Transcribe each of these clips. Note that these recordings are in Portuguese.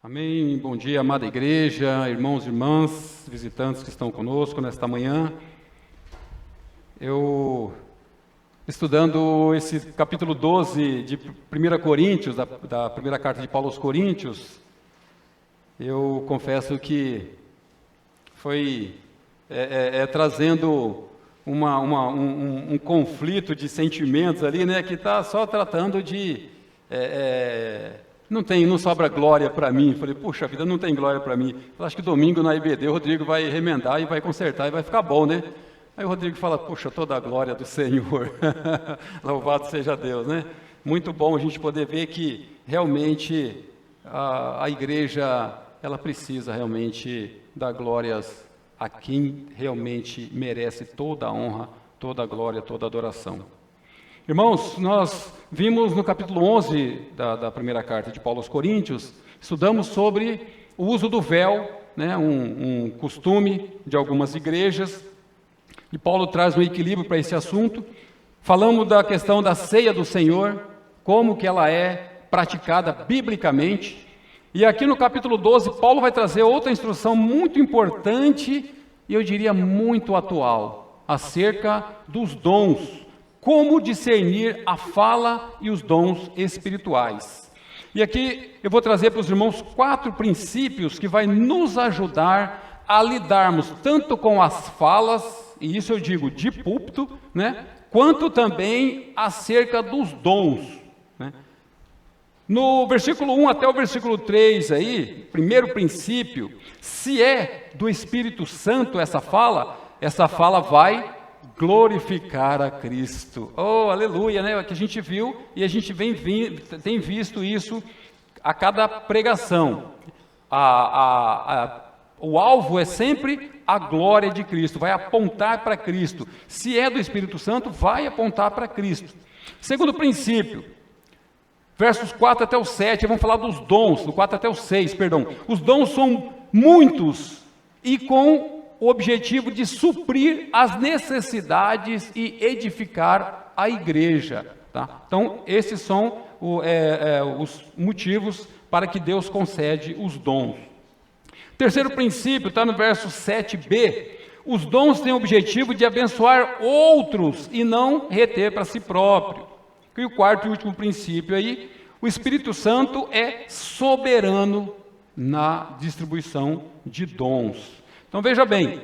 Amém. Bom dia, amada igreja, irmãos e irmãs, visitantes que estão conosco nesta manhã. Eu, estudando esse capítulo 12 de 1 Coríntios, da primeira carta de Paulo aos Coríntios, eu confesso que foi trazendo um conflito de sentimentos ali, né, que está só tratando de... Não sobra glória para mim. Falei, puxa vida, não tem glória para mim. Eu acho que domingo na IBD o Rodrigo vai remendar e vai consertar e vai ficar bom, né? Aí o Rodrigo fala, puxa, toda a glória do Senhor. Louvado seja Deus, né? Muito bom a gente poder ver que realmente a igreja, ela precisa realmente dar glórias a quem realmente merece toda a honra, toda a glória, toda a adoração. Irmãos, nós vimos no capítulo 11 da primeira carta de Paulo aos Coríntios, estudamos sobre o uso do véu, né, um costume de algumas igrejas, e Paulo traz um equilíbrio para esse assunto. Falamos da questão da ceia do Senhor, como que ela é praticada biblicamente, e aqui no capítulo 12, Paulo vai trazer outra instrução muito importante, e eu diria muito atual, acerca dos dons. Como discernir a fala e os dons espirituais. E aqui eu vou trazer para os irmãos 4 princípios que vai nos ajudar a lidarmos tanto com as falas, e isso eu digo de púlpito, né, quanto também acerca dos dons. Né. No versículo 1 até o versículo 3 aí, primeiro princípio, se é do Espírito Santo essa fala vai glorificar a Cristo. Oh, aleluia, né? Que a gente viu e a gente tem visto isso a cada pregação. O alvo é sempre a glória de Cristo, vai apontar para Cristo. Se é do Espírito Santo, vai apontar para Cristo. Segundo princípio, versos 4 até o 7, vamos falar dos dons, do 4 até o 6, perdão. Os dons são muitos e com o objetivo de suprir as necessidades e edificar a igreja. Tá? Então, esses são os motivos para que Deus concede os dons. Terceiro princípio, está no verso 7b. Os dons têm o objetivo de abençoar outros e não reter para si próprio. E o quarto e último princípio aí, o Espírito Santo é soberano na distribuição de dons. Então veja bem,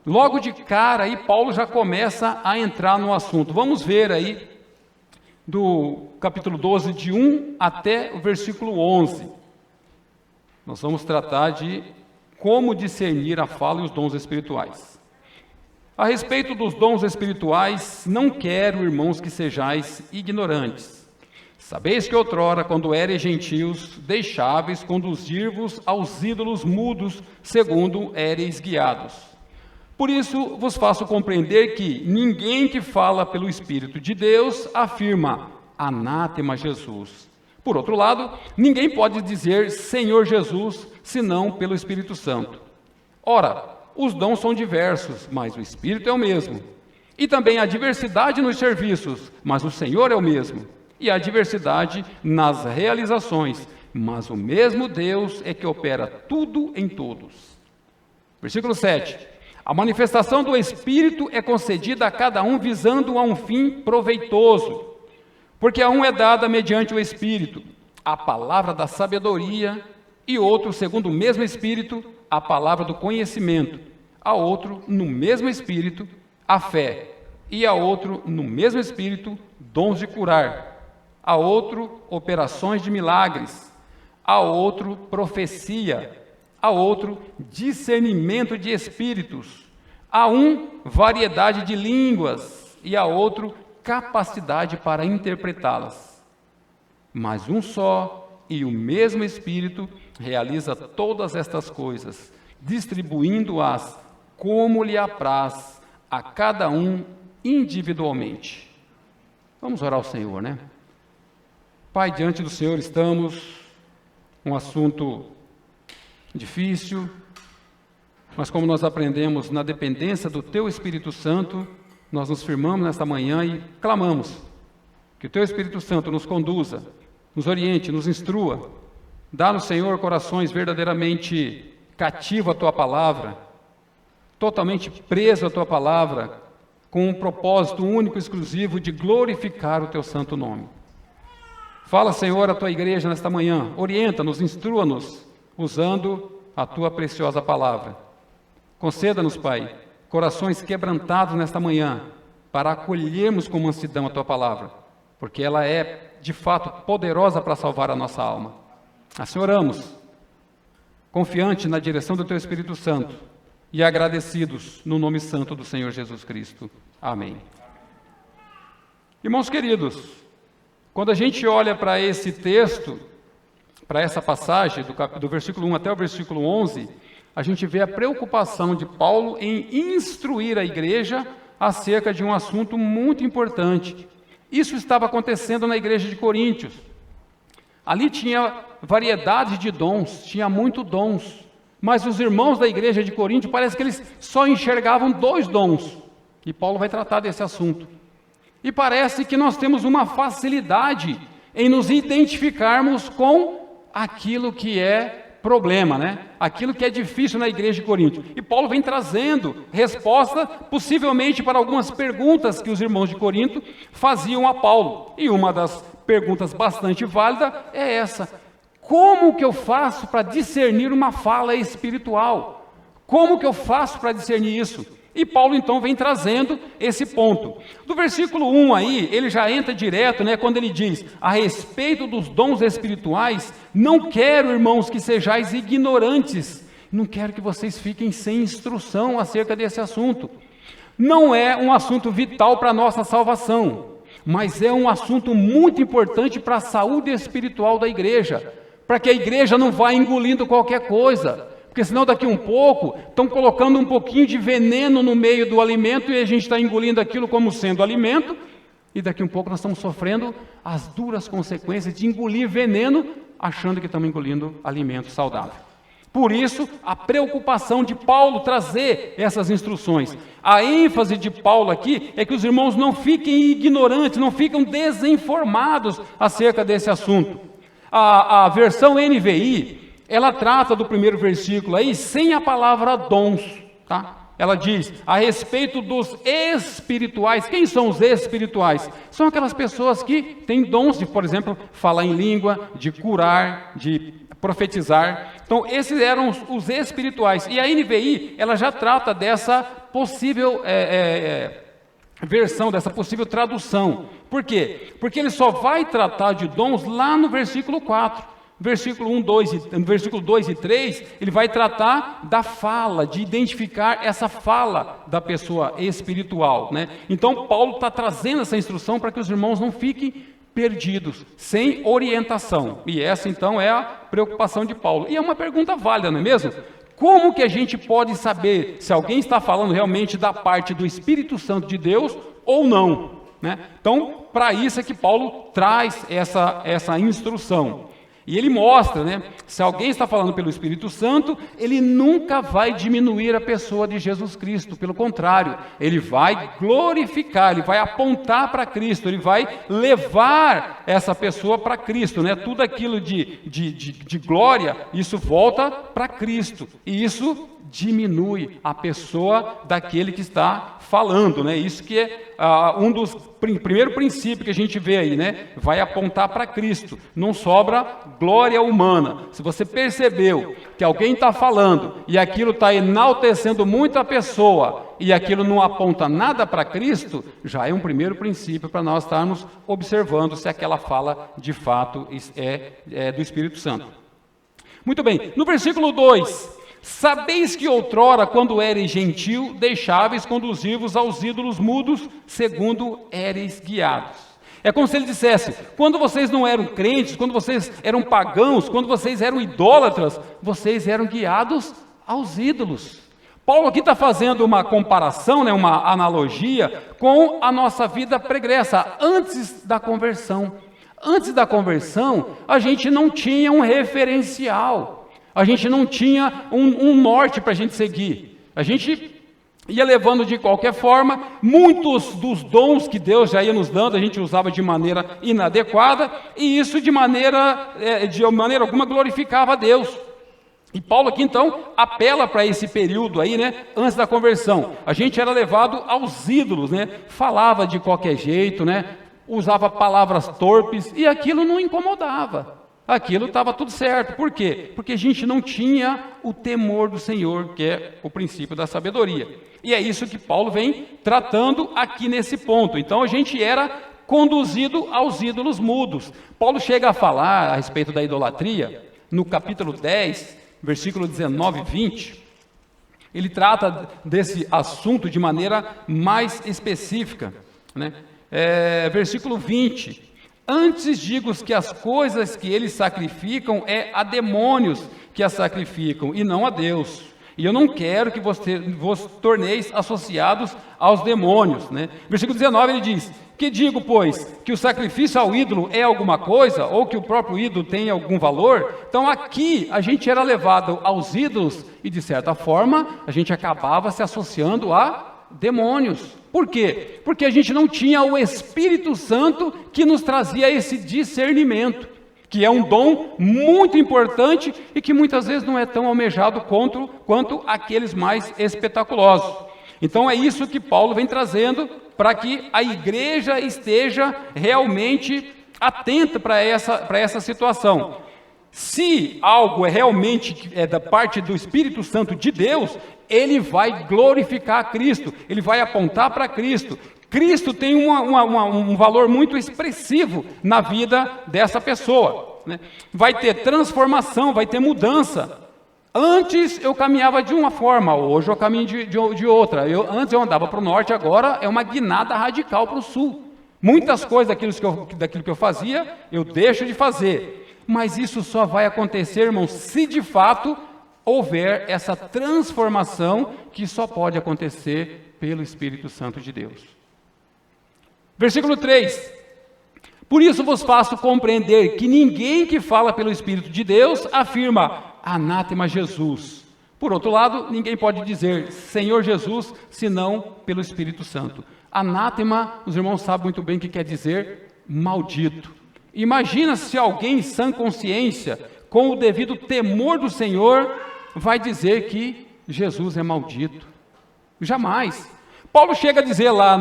logo de cara aí Paulo já começa a entrar no assunto. Vamos ver aí do capítulo 12, de 1 até o versículo 11. Nós vamos tratar de como discernir a fala e os dons espirituais. A respeito dos dons espirituais, não quero, irmãos, que sejais ignorantes. Sabeis que outrora, quando éreis gentios, deixáveis conduzir-vos aos ídolos mudos, segundo éreis guiados. Por isso vos faço compreender que ninguém que fala pelo Espírito de Deus afirma, anátema Jesus. Por outro lado, ninguém pode dizer Senhor Jesus, senão pelo Espírito Santo. Ora, os dons são diversos, mas o Espírito é o mesmo. E também há diversidade nos serviços, mas o Senhor é o mesmo. E há diversidade nas realizações, mas o mesmo Deus é que opera tudo em todos. Versículo 7. A manifestação do Espírito é concedida a cada um visando a um fim proveitoso, porque a um é dada mediante o Espírito a palavra da sabedoria, e outro, segundo o mesmo Espírito, a palavra do conhecimento, a outro, no mesmo Espírito, a fé, e a outro, no mesmo Espírito, dons de curar, a outro, operações de milagres, a outro, profecia, a outro, discernimento de espíritos, a um, variedade de línguas, e a outro, capacidade para interpretá-las. Mas um só e o mesmo Espírito realiza todas estas coisas, distribuindo-as como lhe apraz a cada um individualmente. Vamos orar ao Senhor, né? Pai, diante do Senhor estamos, um assunto difícil, mas como nós aprendemos na dependência do Teu Espírito Santo, nós nos firmamos nesta manhã e clamamos que o Teu Espírito Santo nos conduza, nos oriente, nos instrua, Dá-nos, Senhor, corações verdadeiramente cativos à Tua palavra, totalmente presos à Tua palavra, com um propósito único e exclusivo de glorificar o Teu santo nome. Fala, Senhor, à Tua igreja nesta manhã, orienta-nos, instrua-nos, usando a Tua preciosa palavra. Conceda-nos, Pai, corações quebrantados nesta manhã, para acolhermos com mansidão a Tua palavra, porque ela é, de fato, poderosa para salvar a nossa alma. Assim oramos, confiante na direção do Teu Espírito Santo e agradecidos no nome santo do Senhor Jesus Cristo. Amém. Irmãos queridos, quando a gente olha para esse texto, para essa passagem, do versículo 1 até o versículo 11, a gente vê a preocupação de Paulo em instruir a igreja acerca de um assunto muito importante. Isso estava acontecendo na igreja de Coríntios. Ali tinha variedade de dons, tinha muito dons, mas os irmãos da igreja de Corinto parece que eles só enxergavam 2 dons, e Paulo vai tratar desse assunto. E parece que nós temos uma facilidade em nos identificarmos com aquilo que é problema, né? Aquilo que é difícil na igreja de Corinto. E Paulo vem trazendo resposta, possivelmente para algumas perguntas que os irmãos de Corinto faziam a Paulo. E uma das perguntas bastante válida é essa: como que eu faço para discernir uma fala espiritual? Como que eu faço para discernir isso? E Paulo então vem trazendo esse ponto. Do versículo 1 aí, ele já entra direto, né, quando ele diz: a respeito dos dons espirituais, não quero, irmãos, que sejais ignorantes. Não quero que vocês fiquem sem instrução acerca desse assunto. Não é um assunto vital para a nossa salvação, mas é um assunto muito importante para a saúde espiritual da igreja, para que a igreja não vá engolindo qualquer coisa, porque senão daqui um pouco estão colocando um pouquinho de veneno no meio do alimento e a gente está engolindo aquilo como sendo alimento, e daqui um pouco nós estamos sofrendo as duras consequências de engolir veneno achando que estamos engolindo alimento saudável. Por isso, a preocupação de Paulo trazer essas instruções. A ênfase de Paulo aqui é que os irmãos não fiquem ignorantes, não fiquem desinformados acerca desse assunto. A versão NVI, ela trata do primeiro versículo aí sem a palavra dons, tá? Ela diz a respeito dos espirituais. Quem são os espirituais? São aquelas pessoas que têm dons de, por exemplo, falar em língua, de curar, de profetizar. Então, esses eram os espirituais. E a NVI, ela já trata dessa possível versão, dessa possível tradução. Por quê? Porque ele só vai tratar de dons lá no versículo 4. Versículo 1, 2 versículo 2 e 3, ele vai tratar da fala, de identificar essa fala da pessoa espiritual, né? Então, Paulo está trazendo essa instrução para que os irmãos não fiquem perdidos, sem orientação. E essa, então, é a preocupação de Paulo. E é uma pergunta válida, não é mesmo? Como que a gente pode saber se alguém está falando realmente da parte do Espírito Santo de Deus ou não, né? Então, para isso é que Paulo traz essa instrução. E ele mostra, né, se alguém está falando pelo Espírito Santo, ele nunca vai diminuir a pessoa de Jesus Cristo, pelo contrário, ele vai glorificar, ele vai apontar para Cristo, ele vai levar essa pessoa para Cristo, né? Tudo aquilo de glória, isso volta para Cristo, e isso diminui a pessoa daquele que está falando, né? Isso que é um dos primeiro princípio que a gente vê aí, né? Vai apontar para Cristo, não sobra glória humana. Se você percebeu que alguém está falando e aquilo está enaltecendo muito a pessoa e aquilo não aponta nada para Cristo, já é um primeiro princípio para nós estarmos observando se aquela fala de fato é do Espírito Santo. Muito bem, no versículo 2: sabeis que outrora, quando éreis gentil, deixáveis conduzir-vos aos ídolos mudos, segundo éreis guiados. É como se ele dissesse: quando vocês não eram crentes, quando vocês eram pagãos, quando vocês eram idólatras, vocês eram guiados aos ídolos. Paulo aqui está fazendo uma comparação, né, uma analogia com a nossa vida pregressa, antes da conversão. Antes da conversão, a gente não tinha um referencial. A gente não tinha um norte para a gente seguir. A gente ia levando de qualquer forma. Muitos dos dons que Deus já ia nos dando, a gente usava de maneira inadequada, e isso de maneira alguma glorificava a Deus. E Paulo aqui então apela para esse período aí, né, antes da conversão. A gente era levado aos ídolos, né, falava de qualquer jeito, né, usava palavras torpes, e aquilo não incomodava. Aquilo estava tudo certo. Por quê? Porque a gente não tinha o temor do Senhor, que é o princípio da sabedoria. E é isso que Paulo vem tratando aqui nesse ponto. Então a gente era conduzido aos ídolos mudos. Paulo chega a falar a respeito da idolatria, no capítulo 10, versículo 19 e 20. Ele trata desse assunto de maneira mais específica, né? Versículo 20. Antes digo que as coisas que eles sacrificam é a demônios que as sacrificam, e não a Deus. E eu não quero que vos torneis associados aos demônios, né? Versículo 19 ele diz: que digo, pois, que o sacrifício ao ídolo é alguma coisa, ou que o próprio ídolo tem algum valor? Então aqui a gente era levado aos ídolos, e de certa forma a gente acabava se associando a demônios. Por quê? Porque a gente não tinha o Espírito Santo que nos trazia esse discernimento, que é um dom muito importante e que muitas vezes não é tão almejado quanto aqueles mais espetaculosos. Então é isso que Paulo vem trazendo para que a igreja esteja realmente atenta para essa situação. Se algo é realmente da parte do Espírito Santo de Deus, ele vai glorificar a Cristo, ele vai apontar para Cristo. Cristo tem um valor muito expressivo na vida dessa pessoa, né? Vai ter transformação, vai ter mudança. Antes eu caminhava de uma forma, hoje eu caminho de outra. Antes eu andava para o norte, agora é uma guinada radical para o sul. Muitas coisas daquilo que eu fazia, eu deixo de fazer. Mas isso só vai acontecer, irmãos, se de fato houver essa transformação, que só pode acontecer pelo Espírito Santo de Deus. Versículo 3. Por isso vos faço compreender que ninguém que fala pelo Espírito de Deus afirma anátema Jesus. Por outro lado, ninguém pode dizer Senhor Jesus, senão pelo Espírito Santo. Anátema, os irmãos sabem muito bem o que quer dizer maldito. Imagina se alguém em sã consciência, com o devido temor do Senhor, vai dizer que Jesus é maldito. Jamais. Paulo chega a dizer lá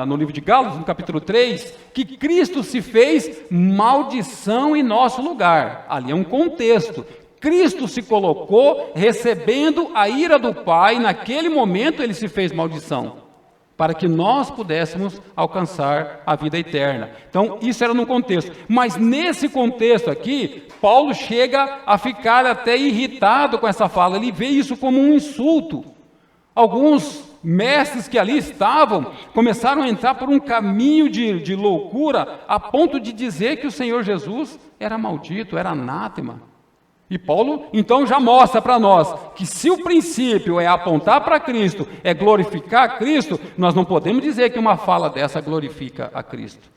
no livro de Gálatas, no capítulo 3, que Cristo se fez maldição em nosso lugar. Ali é um contexto. Cristo se colocou recebendo a ira do Pai, naquele momento ele se fez maldição, para que nós pudéssemos alcançar a vida eterna. Então, isso era no contexto. Mas nesse contexto aqui, Paulo chega a ficar até irritado com essa fala. Ele vê isso como um insulto. Alguns mestres que ali estavam começaram a entrar por um caminho de loucura, a ponto de dizer que o Senhor Jesus era maldito, era anátema. E Paulo, então, já mostra para nós que se o princípio é apontar para Cristo, é glorificar a Cristo, nós não podemos dizer que uma fala dessa glorifica a Cristo.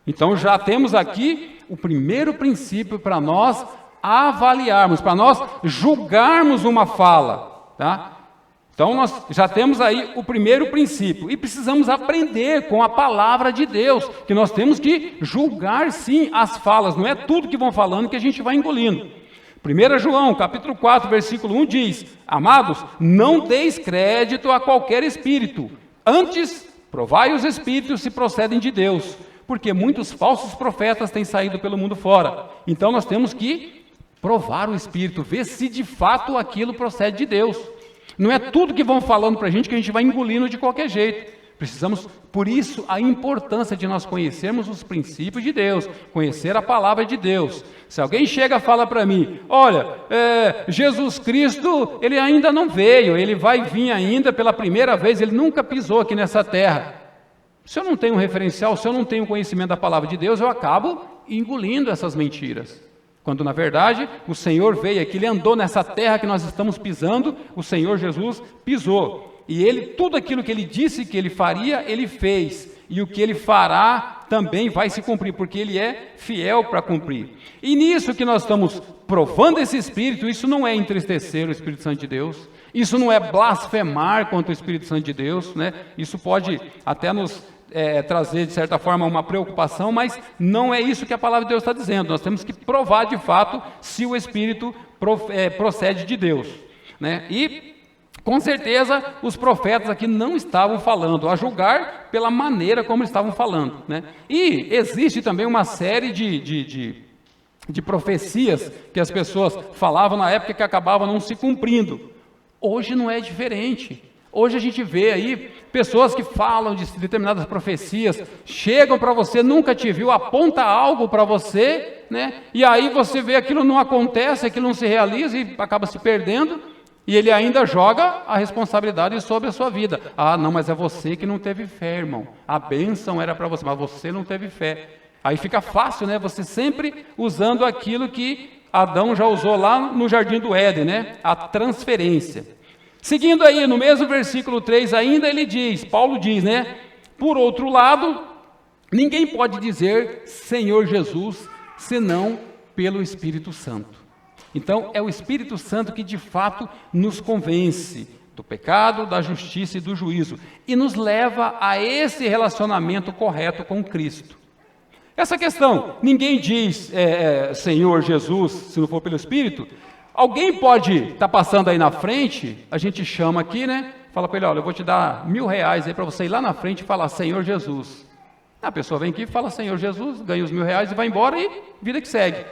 Então, já temos aqui o primeiro princípio para nós avaliarmos, para nós julgarmos uma fala, tá? Então, nós já temos aí o primeiro princípio, e precisamos aprender com a palavra de Deus, que nós temos que julgar, sim, as falas, não é tudo que vão falando que a gente vai engolindo. 1 João, capítulo 4, versículo 1 diz: amados, não deis crédito a qualquer espírito, antes provai os espíritos se procedem de Deus, porque muitos falsos profetas têm saído pelo mundo fora. Então nós temos que provar o espírito, ver se de fato aquilo procede de Deus. Não é tudo que vão falando para a gente que a gente vai engolindo de qualquer jeito. Precisamos, por isso, a importância de nós conhecermos os princípios de Deus, conhecer a palavra de Deus. Se alguém chega e fala para mim, olha, Jesus Cristo, ele ainda não veio, ele vai vir ainda pela primeira vez, ele nunca pisou aqui nessa terra. Se eu não tenho um referencial, se eu não tenho conhecimento da palavra de Deus, eu acabo engolindo essas mentiras. Quando, na verdade, o Senhor veio aqui, ele andou nessa terra que nós estamos pisando, o Senhor Jesus pisou. E ele, tudo aquilo que ele disse que ele faria, ele fez. E o que ele fará também vai se cumprir, porque ele é fiel para cumprir. E nisso que nós estamos provando esse Espírito, isso não é entristecer o Espírito Santo de Deus, isso não é blasfemar contra o Espírito Santo de Deus, né? Isso pode até nos trazer, de certa forma, uma preocupação, mas não é isso que a palavra de Deus está dizendo. Nós temos que provar, de fato, se o Espírito procede de Deus, né? E, com certeza, os profetas aqui não estavam falando, a julgar pela maneira como estavam falando, né? E existe também uma série de profecias que as pessoas falavam na época que acabavam não se cumprindo. Hoje não é diferente. Hoje a gente vê aí pessoas que falam de determinadas profecias, chegam para você, nunca te viu, aponta algo para você, né? E aí você vê aquilo não acontece, aquilo não se realiza e acaba se perdendo, e ele ainda joga a responsabilidade sobre a sua vida. Ah, não, mas é você que não teve fé, irmão. A bênção era para você, mas você não teve fé. Aí fica fácil, né? Você sempre usando aquilo que Adão já usou lá no Jardim do Éden, né? A transferência. Seguindo aí, no mesmo versículo 3 ainda ele diz, Paulo diz, né? Por outro lado, ninguém pode dizer Senhor Jesus, senão pelo Espírito Santo. Então, é o Espírito Santo que de fato nos convence do pecado, da justiça e do juízo, e nos leva a esse relacionamento correto com Cristo. Essa questão, ninguém diz Senhor Jesus, se não for pelo Espírito. Alguém pode estar passando aí na frente, a gente chama aqui, né? Fala para ele, olha, eu vou te dar R$1.000 aí para você ir lá na frente e falar Senhor Jesus. A pessoa vem aqui e fala Senhor Jesus, ganha os R$1.000 e vai embora e vida que segue.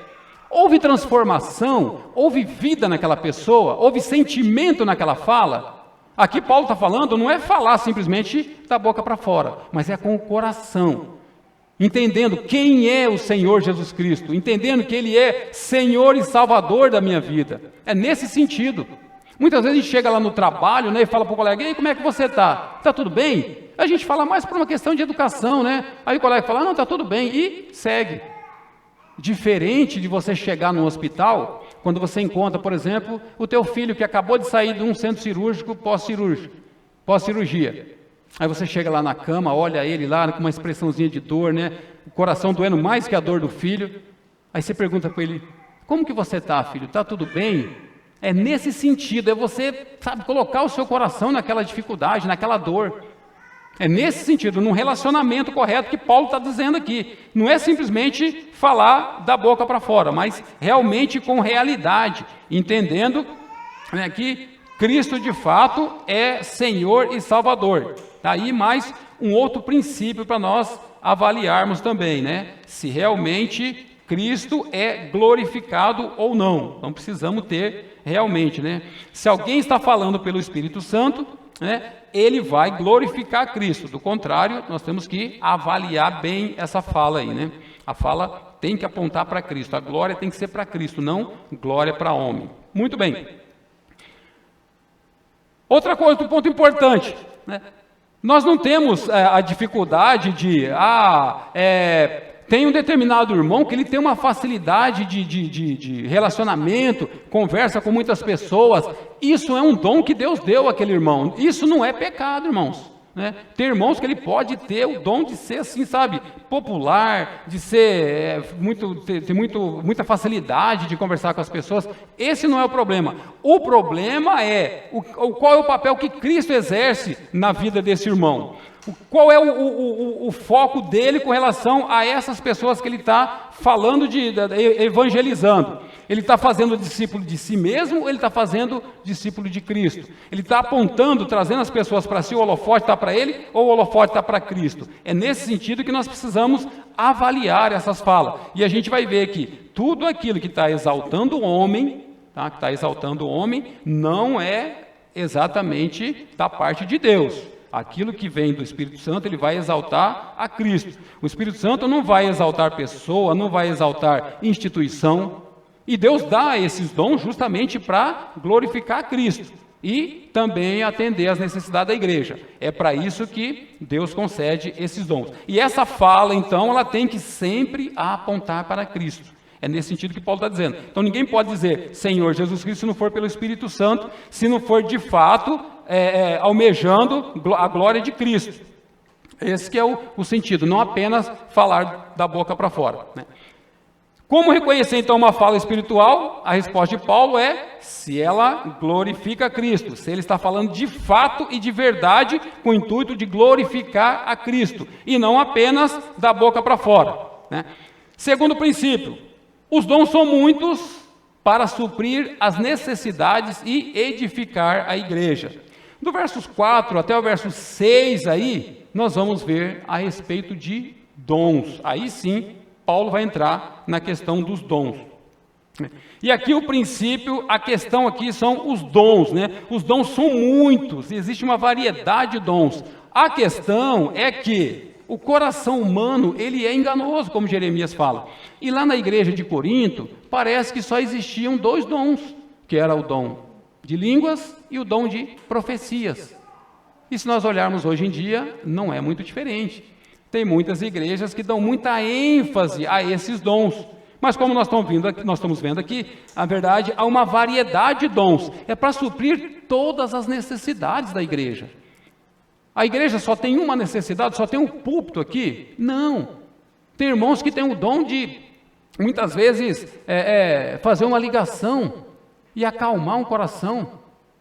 Houve transformação, houve vida naquela pessoa, houve sentimento naquela fala. Aqui Paulo está falando, não é falar simplesmente da boca para fora, mas é com o coração. Entendendo quem é o Senhor Jesus Cristo, entendendo que Ele é Senhor e Salvador da minha vida. É nesse sentido. Muitas vezes a gente chega lá no trabalho, né, e fala para o colega, ei, como é que você está? Está tudo bem? A gente fala mais por uma questão de educação, né? Aí o colega fala, não, está tudo bem, e segue. Diferente de você chegar no hospital, quando você encontra, por exemplo, o teu filho que acabou de sair de um centro cirúrgico pós-cirurgia. Aí você chega lá na cama, olha ele lá com uma expressãozinha de dor, né? O coração doendo mais que a dor do filho. Aí você pergunta para ele, como que você está, filho? Está tudo bem? É nesse sentido, é você, sabe, colocar o seu coração naquela dificuldade, naquela dor. É nesse sentido, num relacionamento correto que Paulo está dizendo aqui. Não é simplesmente falar da boca para fora, mas realmente com realidade, entendendo, né, que Cristo de fato é Senhor e Salvador. Daí mais um outro princípio para nós avaliarmos também, né? Se realmente Cristo é glorificado ou não. Então precisamos ter realmente, né? Se alguém está falando pelo Espírito Santo, né, ele vai glorificar Cristo. Do contrário, nós temos que avaliar bem essa fala aí, né? A fala tem que apontar para Cristo. A glória tem que ser para Cristo, não glória para homem. Muito bem. Outra coisa, outro ponto importante, né? Nós não temos a dificuldade de, tem um determinado irmão que ele tem uma facilidade de relacionamento, conversa com muitas pessoas. Isso é um dom que Deus deu àquele irmão. Isso não é pecado, irmãos. Né? Tem irmãos que ele pode ter o dom de ser assim, sabe, popular, de ser ter muita facilidade de conversar com as pessoas. Esse não é o problema. O problema é qual é o papel que Cristo exerce na vida desse irmão. Qual é o foco dele com relação a essas pessoas que ele está falando, evangelizando. Ele está fazendo discípulo de si mesmo ou ele está fazendo discípulo de Cristo? Ele está apontando, trazendo as pessoas para si, o holofote está para ele ou o holofote está para Cristo? É nesse sentido que nós precisamos avaliar essas falas. E a gente vai ver que tudo aquilo que está exaltando o homem, tá? Que está exaltando o homem, não é exatamente da parte de Deus. Aquilo que vem do Espírito Santo, ele vai exaltar a Cristo. O Espírito Santo não vai exaltar pessoa, não vai exaltar instituição. E Deus dá esses dons justamente para glorificar a Cristo e também atender às necessidades da igreja. É para isso que Deus concede esses dons. E essa fala, então, ela tem que sempre apontar para Cristo. É nesse sentido que Paulo está dizendo. Então ninguém pode dizer Senhor Jesus Cristo se não for pelo Espírito Santo, se não for de fato almejando a glória de Cristo. Esse que é o sentido, não apenas falar da boca para fora, né? Como reconhecer então uma fala espiritual? A resposta de Paulo é se ela glorifica a Cristo, se ele está falando de fato e de verdade com o intuito de glorificar a Cristo e não apenas da boca para fora, né? Segundo princípio, os dons são muitos para suprir as necessidades e edificar a igreja. Do versos 4 até o verso 6 aí, nós vamos ver a respeito de dons. Aí sim, Paulo vai entrar na questão dos dons. E aqui o princípio, a questão aqui são os dons, né? Os dons são muitos, existe uma variedade de dons. A questão é que o coração humano, ele é enganoso, como Jeremias fala. E lá na igreja de Corinto, parece que só existiam 2 dons, que era o dom de línguas e o dom de profecias. E se nós olharmos hoje em dia, não é muito diferente. Tem muitas igrejas que dão muita ênfase a esses dons. Mas como nós estamos vendo aqui, na verdade, há uma variedade de dons. É para suprir todas as necessidades da igreja. A igreja só tem uma necessidade, só tem um púlpito aqui? Não. Tem irmãos que têm o dom de, muitas vezes, fazer uma ligação e acalmar um coração.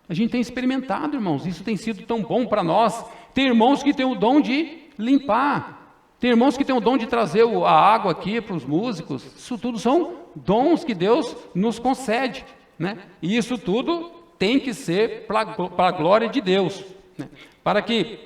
A gente tem experimentado, irmãos, isso tem sido tão bom para nós. Tem irmãos que têm o dom de limpar. Tem irmãos que têm o dom de trazer a água aqui para os músicos. Isso tudo são dons que Deus nos concede, né? E isso tudo tem que ser para a glória de Deus, né? Para que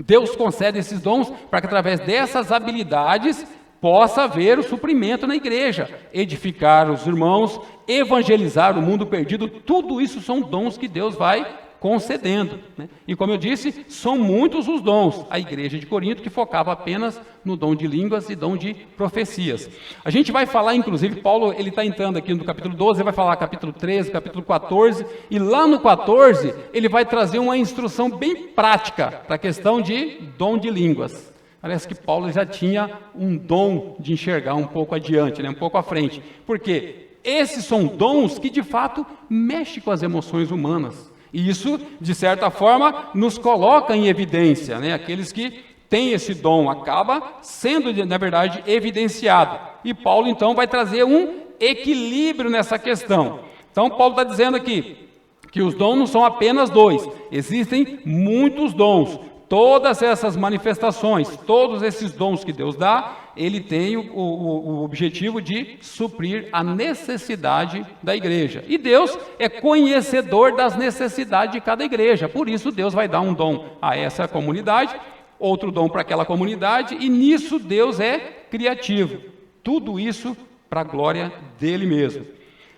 Deus conceda esses dons, para que através dessas habilidades possa haver o suprimento na igreja, edificar os irmãos, evangelizar o mundo perdido. Tudo isso são dons que Deus vai concedendo, né? E como eu disse, são muitos os dons. A igreja de Corinto que focava apenas no dom de línguas e dom de profecias. A gente vai falar, inclusive, Paulo, ele está entrando aqui no capítulo 12, ele vai falar capítulo 13, capítulo 14, e lá no 14, ele vai trazer uma instrução bem prática para a questão de dom de línguas. Parece que Paulo já tinha um dom de enxergar um pouco adiante, né? Um pouco à frente, porque esses são dons que de fato mexem com as emoções humanas. E isso, de certa forma, nos coloca em evidência, né? Aqueles que têm esse dom acaba sendo, na verdade, evidenciado. E Paulo, então, vai trazer um equilíbrio nessa questão. Então, Paulo está dizendo aqui que os dons não são apenas 2, existem muitos dons. Todas essas manifestações, todos esses dons que Deus dá, ele tem o objetivo de suprir a necessidade da igreja. E Deus é conhecedor das necessidades de cada igreja. Por isso Deus vai dar um dom a essa comunidade, outro dom para aquela comunidade, e nisso Deus é criativo. Tudo isso para a glória dele mesmo.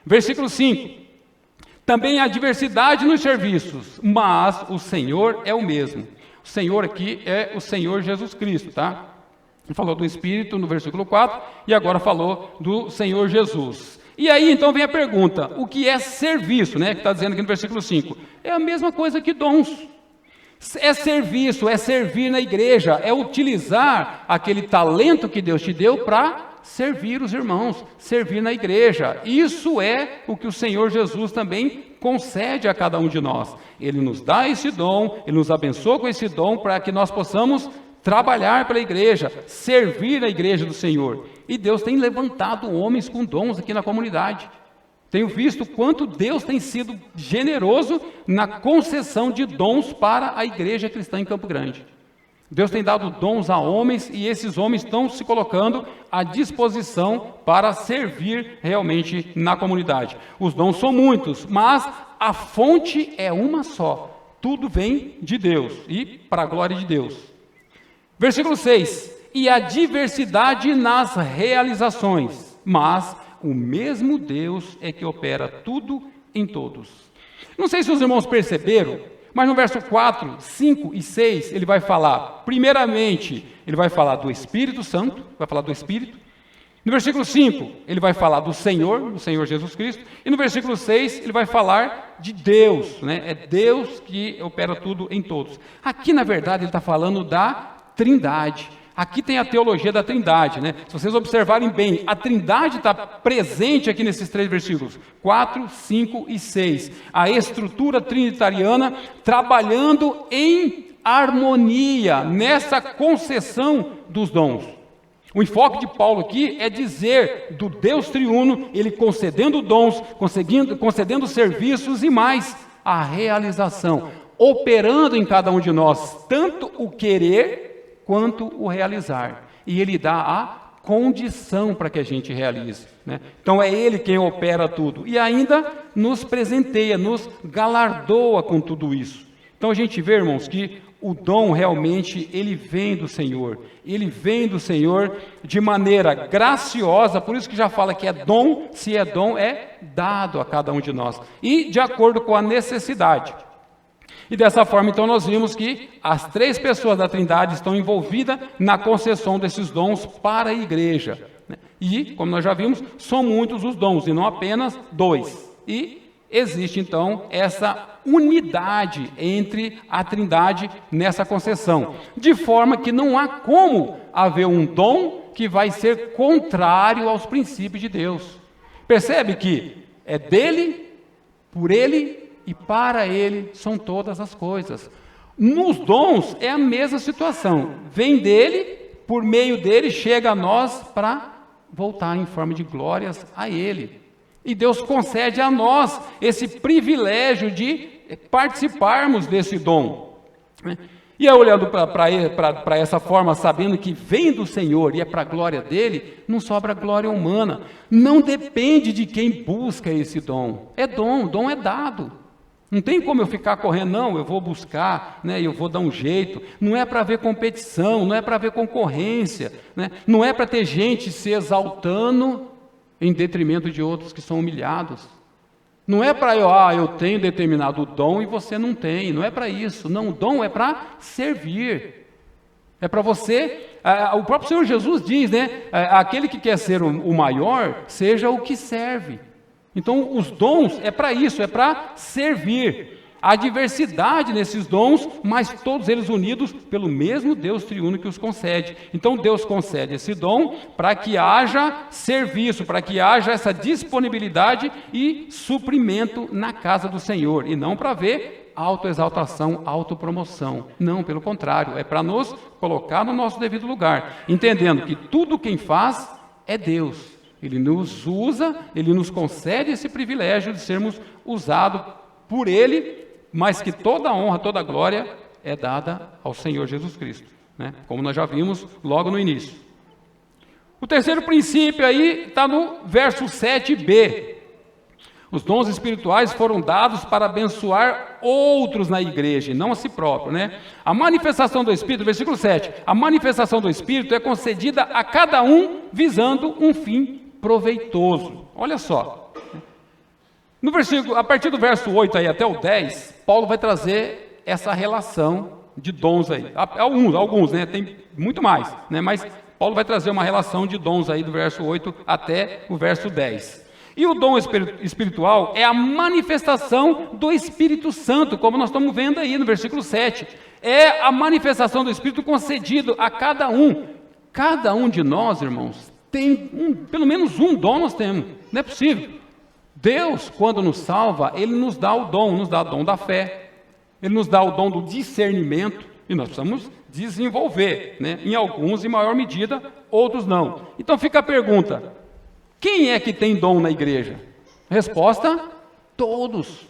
Versículo 5. Também há diversidade nos serviços, mas o Senhor é o mesmo. O Senhor aqui é o Senhor Jesus Cristo, tá? Ele falou do Espírito no versículo 4 e agora falou do Senhor Jesus. E aí então vem a pergunta, o que é serviço, né? Que está dizendo aqui no versículo 5. É a mesma coisa que dons. É serviço, é servir na igreja, é utilizar aquele talento que Deus te deu para servir os irmãos, servir na igreja. Isso é o que o Senhor Jesus também concede a cada um de nós. Ele nos dá esse dom, Ele nos abençoa com esse dom para que nós possamos trabalhar pela igreja, servir a igreja do Senhor. E Deus tem levantado homens com dons aqui na comunidade. Tenho visto quanto Deus tem sido generoso na concessão de dons para a igreja cristã em Campo Grande. Deus tem dado dons a homens e esses homens estão se colocando à disposição para servir realmente na comunidade. Os dons são muitos, mas a fonte é uma só. Tudo vem de Deus e para a glória de Deus. Versículo 6. E a diversidade nas realizações, mas o mesmo Deus é que opera tudo em todos. Não sei se os irmãos perceberam, mas no verso 4, 5 e 6, ele vai falar, primeiramente, ele vai falar do Espírito Santo, vai falar do Espírito. No versículo 5, ele vai falar do Senhor Jesus Cristo. E no versículo 6, ele vai falar de Deus, né? É Deus que opera tudo em todos. Aqui, na verdade, ele está falando da Trindade. Aqui tem a teologia da Trindade, né? Se vocês observarem bem, a Trindade está presente aqui nesses 3 versículos, 4, 5 e 6. A estrutura trinitariana trabalhando em harmonia, nessa concessão dos dons. O enfoque de Paulo aqui é dizer do Deus triuno, ele concedendo dons, concedendo serviços e mais, a realização, operando em cada um de nós, tanto o querer quanto o realizar. E ele dá a condição para que a gente realize, né? Então é ele quem opera tudo e ainda nos presenteia, nos galardoa com tudo isso. Então a gente vê, irmãos, que o dom realmente ele vem do Senhor, ele vem do Senhor de maneira graciosa, por isso que já fala que é dom, se é dom é dado a cada um de nós e de acordo com a necessidade. E dessa forma, então, nós vimos que as 3 pessoas da Trindade estão envolvidas na concessão desses dons para a igreja, né? E, como nós já vimos, são muitos os dons, e não apenas 2. E existe, então, essa unidade entre a Trindade nessa concessão, de forma que não há como haver um dom que vai ser contrário aos princípios de Deus. Percebe que é dele, por ele e para ele são todas as coisas. Nos dons é a mesma situação. Vem dele, por meio dele chega a nós para voltar em forma de glórias a ele. E Deus concede a nós esse privilégio de participarmos desse dom. E aí, olhando para essa forma, sabendo que vem do Senhor e é para a glória dele, não sobra glória humana. Não depende de quem busca esse dom. É dom é dado. Não tem como eu ficar correndo, não, eu vou buscar, né, eu vou dar um jeito. Não é para ver competição, não é para ver concorrência, né, não é para ter gente se exaltando em detrimento de outros que são humilhados. Não é para eu tenho determinado dom e você não tem, não é para isso. Não, o dom é para servir. É para você, o próprio Senhor Jesus diz, né, aquele que quer ser o maior, seja o que serve. Então, os dons é para isso, é para servir. Há diversidade nesses dons, mas todos eles unidos pelo mesmo Deus triuno que os concede. Então, Deus concede esse dom para que haja serviço, para que haja essa disponibilidade e suprimento na casa do Senhor, e não para ver autoexaltação, autopromoção. Não, pelo contrário, é para nos colocar no nosso devido lugar, entendendo que tudo quem faz é Deus. Ele nos usa, ele nos concede esse privilégio de sermos usados por ele, mas que toda a honra, toda a glória é dada ao Senhor Jesus Cristo, né? Como nós já vimos logo no início. O terceiro princípio aí está no verso 7b. Os dons espirituais foram dados para abençoar outros na igreja, e não a si próprio, né? A manifestação do Espírito, versículo 7, a manifestação do Espírito é concedida a cada um visando um fim proveitoso. Olha só, no versículo, a partir do verso 8 aí até o 10, Paulo vai trazer essa relação de dons aí, alguns, né, tem muito mais, né, mas Paulo vai trazer uma relação de dons aí do verso 8 até o verso 10. E o dom espiritual é a manifestação do Espírito Santo, como nós estamos vendo aí no versículo 7. É a manifestação do Espírito concedido a cada um. Cada um de nós, irmãos, tem pelo menos um dom nós temos. Não é possível. Deus, quando nos salva, Ele nos dá o dom da fé. Ele nos dá o dom do discernimento, e nós precisamos desenvolver, né? Em alguns, em maior medida, outros não. Então fica a pergunta, quem é que tem dom na igreja? Resposta, todos.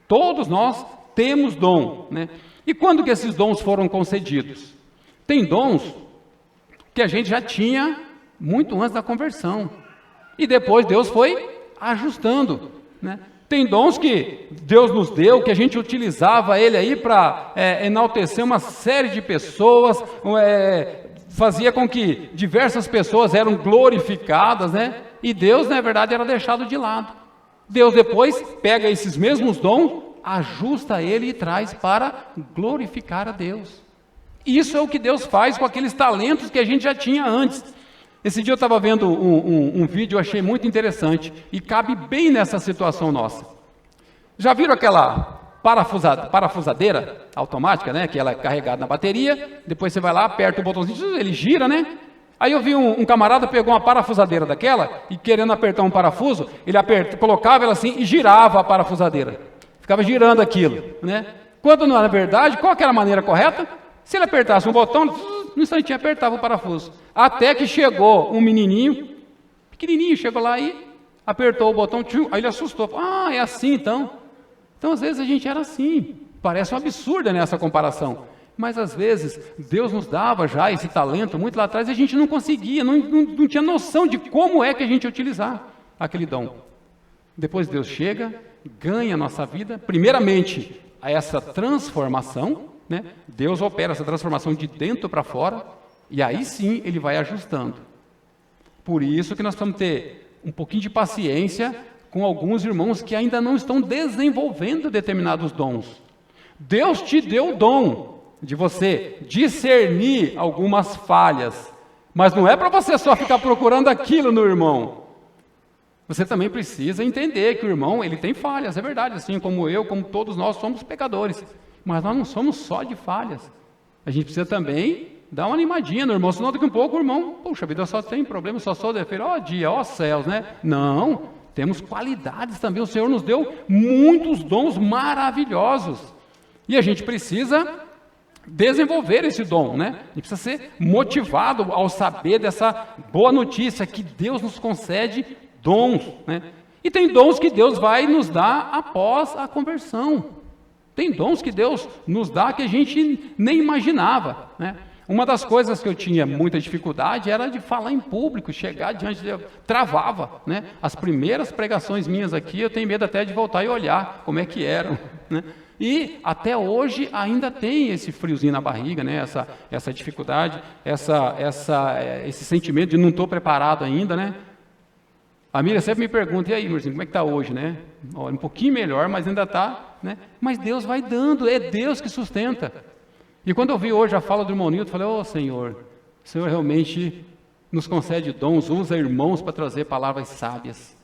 Todos nós temos dom, né? E quando que esses dons foram concedidos? Tem dons que a gente já tinha muito antes da conversão, e depois Deus foi ajustando, né? Tem dons que Deus nos deu, que a gente utilizava ele aí para enaltecer uma série de pessoas, fazia com que diversas pessoas eram glorificadas, né? E Deus, na verdade, era deixado de lado. Deus depois pega esses mesmos dons, ajusta ele e traz para glorificar a Deus. Isso é o que Deus faz com aqueles talentos que a gente já tinha antes. Esse dia eu estava vendo um vídeo, eu achei muito interessante, e cabe bem nessa situação nossa. Já viram aquela parafusadeira automática, né? Que ela é carregada na bateria, depois você vai lá, aperta o botãozinho, ele gira, né? Aí eu vi um camarada pegou uma parafusadeira daquela, e querendo apertar um parafuso, ele colocava ela assim e girava a parafusadeira. Ficava girando aquilo, né? Quando, na verdade, qual que era a maneira correta? Se ele apertasse um botão, no instantinho apertava o parafuso. Até que chegou um menininho, pequenininho, chegou lá e apertou o botão, aí ele assustou. Ah, é assim então? Então às vezes a gente era assim. Parece um absurdo nessa comparação. Mas às vezes Deus nos dava já esse talento muito lá atrás e a gente não conseguia, não tinha noção de como é que a gente ia utilizar aquele dom. Depois Deus chega, ganha a nossa vida, primeiramente a essa transformação, né? Deus opera essa transformação de dentro para fora e aí sim Ele vai ajustando. Por isso que nós precisamos ter um pouquinho de paciência com alguns irmãos que ainda não estão desenvolvendo determinados dons. Deus te deu o dom de você discernir algumas falhas, mas não é para você só ficar procurando aquilo no irmão. Você também precisa entender que o irmão, ele tem falhas, é verdade, assim como eu, como todos nós somos pecadores, mas nós não somos só de falhas. A gente precisa também dar uma animadinha no irmão, senão daqui a um pouco o irmão, puxa vida, só tem problema, só sou defeito, ó dia, ó céus, né? Não, temos qualidades também, o Senhor nos deu muitos dons maravilhosos, e a gente precisa desenvolver esse dom, né? A gente precisa ser motivado ao saber dessa boa notícia, que Deus nos concede dons, né? E tem dons que Deus vai nos dar após a conversão. Tem dons que Deus nos dá que a gente nem imaginava, né? Uma das coisas que eu tinha muita dificuldade era de falar em público, chegar diante de... travava, né? As primeiras pregações minhas aqui, eu tenho medo até de voltar e olhar como é que eram, né? E até hoje ainda tem esse friozinho na barriga, né? Essa dificuldade, esse sentimento de não estou preparado ainda, né? A Miriam sempre me pergunta, e aí, Murzinho, como é que está hoje, né? Um pouquinho melhor, mas ainda está, né? Mas Deus vai dando, é Deus que sustenta. E quando eu vi hoje a fala do irmão Nilton, eu falei, ô Senhor, o Senhor realmente nos concede dons, usa irmãos para trazer palavras sábias.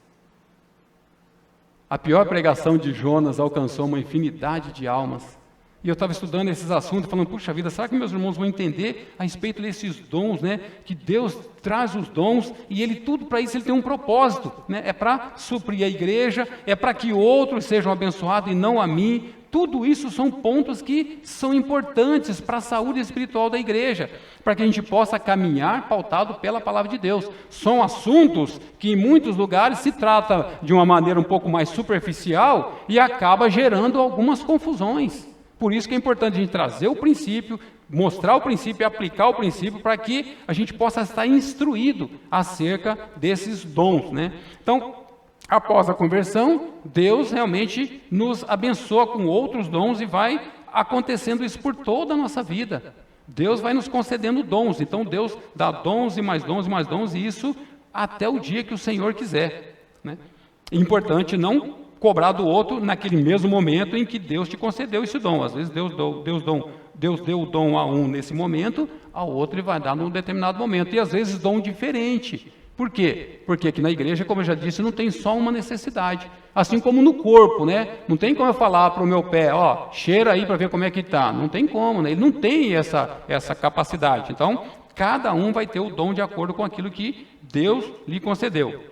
A pior pregação de Jonas alcançou uma infinidade de almas. E eu estava estudando esses assuntos, falando, puxa vida, será que meus irmãos vão entender a respeito desses dons, né? Que Deus traz os dons e Ele, tudo para isso, Ele tem um propósito, né? É para suprir a igreja, é para que outros sejam abençoados e não a mim. Tudo isso são pontos que são importantes para a saúde espiritual da igreja, para que a gente possa caminhar pautado pela palavra de Deus. São assuntos que em muitos lugares se trata de uma maneira um pouco mais superficial e acaba gerando algumas confusões. Por isso que é importante a gente trazer o princípio, mostrar o princípio e aplicar o princípio para que a gente possa estar instruído acerca desses dons, né? Então, após a conversão, Deus realmente nos abençoa com outros dons e vai acontecendo isso por toda a nossa vida. Deus vai nos concedendo dons, então Deus dá dons e mais dons e mais dons, e isso até o dia que o Senhor quiser, né? É importante não cobrar do outro naquele mesmo momento em que Deus te concedeu esse dom. Às vezes Deus deu o dom a um nesse momento, ao outro Ele vai dar num determinado momento, e às vezes dom diferente. Por quê? Porque aqui na igreja, como eu já disse, não tem só uma necessidade. Assim como no corpo, né? Não tem como eu falar para o meu pé, ó, cheira aí para ver como é que está. Não tem como, né? Ele não tem essa capacidade. Então, cada um vai ter o dom de acordo com aquilo que Deus lhe concedeu.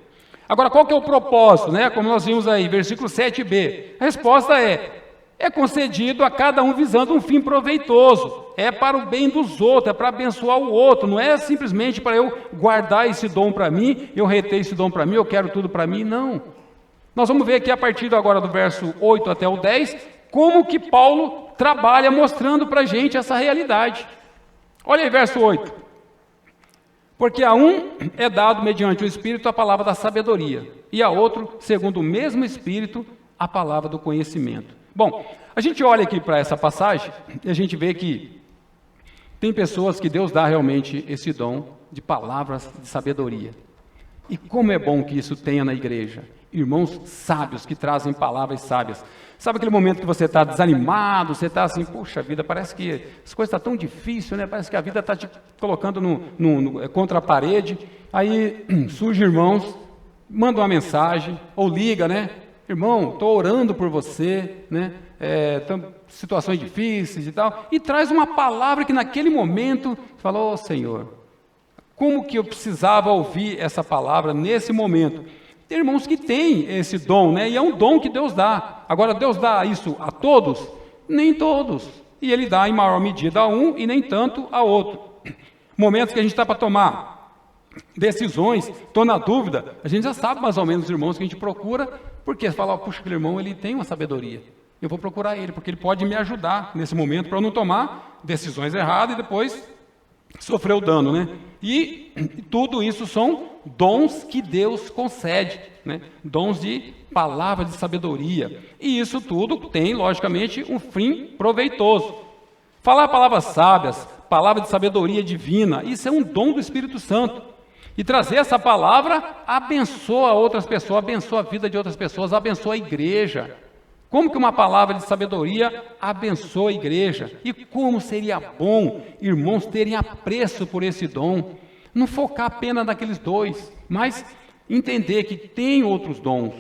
Agora, qual que é o propósito, né? Como nós vimos aí, versículo 7b. A resposta é concedido a cada um visando um fim proveitoso. É para o bem dos outros, é para abençoar o outro. Não é simplesmente para eu guardar esse dom para mim, eu reter esse dom para mim, eu quero tudo para mim. Não. Nós vamos ver aqui a partir agora do verso 8 até o 10, como que Paulo trabalha mostrando para a gente essa realidade. Olha aí, verso 8. Porque a um é dado mediante o Espírito a palavra da sabedoria, e a outro, segundo o mesmo Espírito, a palavra do conhecimento. Bom, a gente olha aqui para essa passagem e a gente vê que tem pessoas que Deus dá realmente esse dom de palavras de sabedoria. E como é bom que isso tenha na igreja. Irmãos sábios que trazem palavras sábias. Sabe aquele momento que você está desanimado, você está assim, puxa vida, parece que as coisas estão tão difíceis, né? Parece que a vida está te colocando contra a parede. Aí surge irmãos, manda uma mensagem, ou liga, né? Irmão, estou orando por você, né? Situações difíceis e tal. E traz uma palavra que naquele momento falou, oh, Senhor, como que eu precisava ouvir essa palavra nesse momento? Tem irmãos que têm esse dom, né? E é um dom que Deus dá. Agora, Deus dá isso a todos? Nem todos. E Ele dá em maior medida a um e nem tanto a outro. Momentos que a gente está para tomar decisões, estou na dúvida, a gente já sabe mais ou menos os irmãos que a gente procura, porque você fala, puxa, aquele irmão ele tem uma sabedoria, eu vou procurar ele, porque ele pode me ajudar nesse momento para eu não tomar decisões erradas e depois sofrer o dano, né? E tudo isso são dons que Deus concede, né? Dons de palavra de sabedoria, e isso tudo tem, logicamente, um fim proveitoso. Falar palavras sábias, palavra de sabedoria divina, isso é um dom do Espírito Santo. E trazer essa palavra abençoa outras pessoas, abençoa a vida de outras pessoas, abençoa a igreja. Como que uma palavra de sabedoria abençoa a igreja? E como seria bom irmãos terem apreço por esse dom. Não focar apenas naqueles dois, mas entender que tem outros dons,